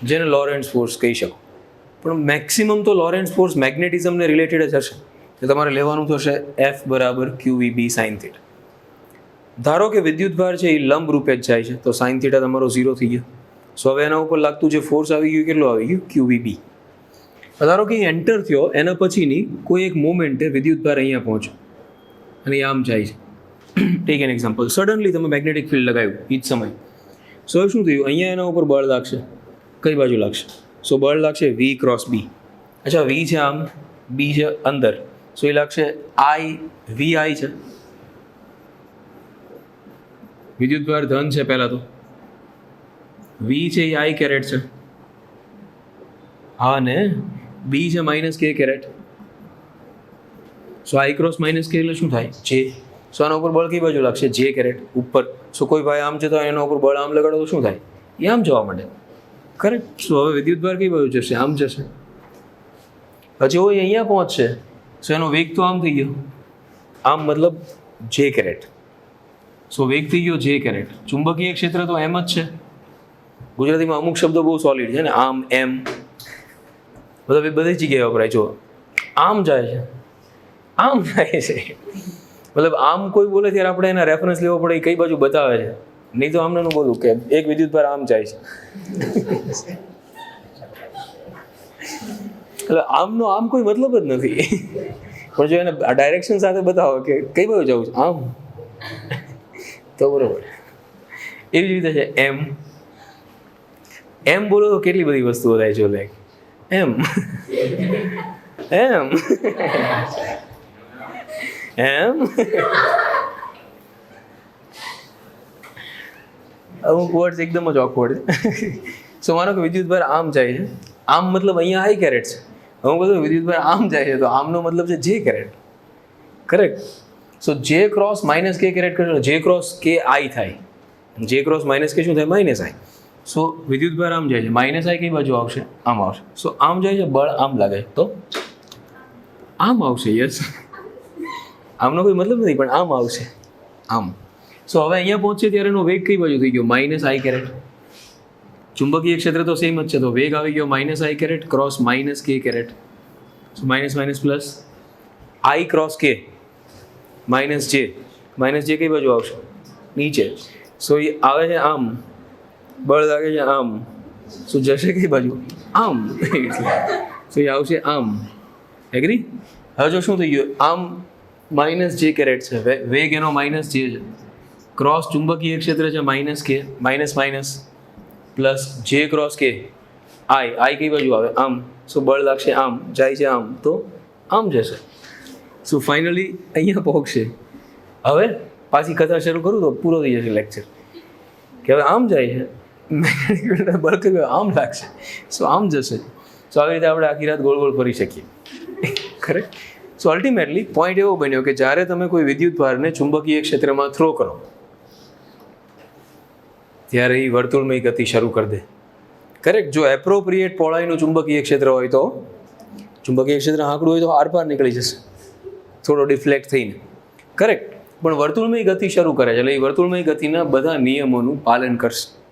Speaker 1: જેને લોરેન્ટ્ઝ ફોર્સ કહી શકો. પણ મેક્સિમમ તો લોરેન્ટ્ઝ ફોર્સ મેગ્નેટિઝમને રિલેટેડ જ હશે, તો તમારે લેવાનું થશે F બરાબર QVB સાઇન થીટા. ધારો કે વિદ્યુત ભાર છે એ લંબ રૂપે જ જાય છે તો સાઇન થીટા તમારો 0 થઈ ગયો. સો હવે એના ઉપર લાગતું જે ફોર્સ આવી ગયું કેટલું આવી ગયું? QVB. ધારો કે એન્ટર થયો, એના પછીની કોઈ એક મોમેન્ટે વિદ્યુત ભાર અહીંયા પહોંચ્યો અને આમ જાય છે. ટેક એન એક્ઝામ્પલ, સડનલી તમે મેગ્નેટિક ફિલ્ડ લગાવ્યું એ જ સમય. સો શું થયું? અહીંયા એના ઉપર બળ લાગશે. કઈ બાજુ લાગશે? સો બળ લાગશે V ક્રોસ B. અચ્છા, V છે આમ, B છે અંદર, સો એ લાગશે VI છે. વિદ્યુત ભાર ધન છે પહેલા તો, V છે એ I કેરેટ છે, હા ને, B છે minus K caret. So I cross minus K એટલે શું થાય? J. સો આના ઉપર બળ કઈ બાજુ લાગશે? J કેરેટ ઉપર. સો કોઈ ભાઈ આમ જતો હોય એના ઉપર બળ આમ લગાડો તો શું થાય? એ આમ જવા માંડે. કરેક્ટ. સો હવે વિદ્યુત ભાર કઈ બાજુ જશે? આમ જશે. પછી હોય અહીંયા પહોંચશે, સો એનો વેગ તો આમ થઈ ગયો, આમ મતલબ J કેરેટ. સો વેગ થઈ ગયો J કેરેટ. ચુંબકીય ક્ષેત્ર તો એમ જ છે. ગુજરાતીમાં અમુક શબ્દો બહુ સોલિડ છે ને, આમ, એમ, બધી જગ્યાએ વપરાય. જો આમ જાય છે, આમ જાય છે, મતલબ આમ કોઈ બોલે ત્યારે આપણે એના રેફરન્સ લેવો પડે કઈ બાજુ બતાવે છે. નહીં તો આમને બોલું કે એક વિદ્યુત ભાર આમ જાય છે, એટલે આમનો આમ કોઈ મતલબ જ નથી. પણ જો એને ડાયરેક્શન સાથે બતાવો કે કઈ બાજુ જવું છે, આમ, તો બરોબર. એવી જ રીતે છે એમ. એમ બોલો તો કેટલી બધી વસ્તુઓ થાય છે, લાઈક એમ, એમ, એમ. અમુક વર્ડ્સ એકદમ જ ઓકવર્ડ છે. સો માનો કે વિદ્યુત ભાર આમ જાય છે, આમ મતલબ અહીંયા I કેરેટ છે. અમુક બધું વિદ્યુત ભાર આમ જાય છે તો આમનો મતલબ છે J caret. Correct. So J cross minus K caret કરે, J ક્રોસ K I થાય, J ક્રોસ માઇનસ K શું થાય? Minus I. સો વિદ્યુત ભાર આમ જાય છે, માઇનસ I કઈ બાજુ આવશે? આમ આવશે. સો આમ જાય છે, બળ આમ લાગે તો આમ આવશે. યસ, આમનો કોઈ મતલબ નથી પણ આમ આવશે, આમ. સો હવે અહીંયા પહોંચશે ત્યારે એનો વેગ કઈ બાજુ થઈ ગયો? Minus I caret. ચુંબકીય ક્ષેત્ર તો સેમ જ છે, તો વેગ આવી ગયો minus I caret cross minus K caret. So minus minus plus I cross K minus J. Minus J કઈ બાજુ આવશે? નીચે. સો એ આવે છે આમ, બળ લાગે છે આમ, સો જશે કઈ બાજુ? આમ. સો એ આવશે આમ. એગ્રી? હવે જો શું થઈ ગયું? આમ માઇનસ J કેરેટ છે, વેગ એનો માઇનસ J છે, ક્રોસ ચુંબકીય ક્ષેત્ર છે minus K, minus minus plus J cross K, I કઈ બાજુ આવે? આમ. સો બળ લાગશે આમ, જાય છે આમ, તો આમ જશે. સો ફાઇનલી અહીંયા પહોંચશે. હવે પાછી કથા શરૂ કરું તો પૂરો થઈ જશે લેક્ચર, કે હવે આમ જાય છે, બળ કર્યું આમ લાગશે, સો આમ જશે. સો આવી રીતે આપણે આખી રાત ગોળ ગોળ ફરી શકીએ. ખરેખર સો અલ્ટિમેટલી પોઈન્ટ એવો બન્યો કે જ્યારે તમે કોઈ વિદ્યુત ભારને ચુંબકીય ક્ષેત્રમાં થ્રો કરો ત્યારે એ વર્તુળમય ગતિ શરૂ કરી દે. કરેક્ટ. જો એપ્રોપ્રિએટ પહોળાઈનું ચુંબકીય ક્ષેત્ર હોય તો ચુંબકીય ક્ષેત્ર આંકડું હોય તો આરપાર નીકળી જશે થોડો ડિફ્લેક્ટ થઈને. કરેક્ટ. પણ વર્તુળમય ગતિ શરૂ કરે છે એટલે એ વર્તુળમય ગતિના બધા નિયમોનું પાલન કરશે.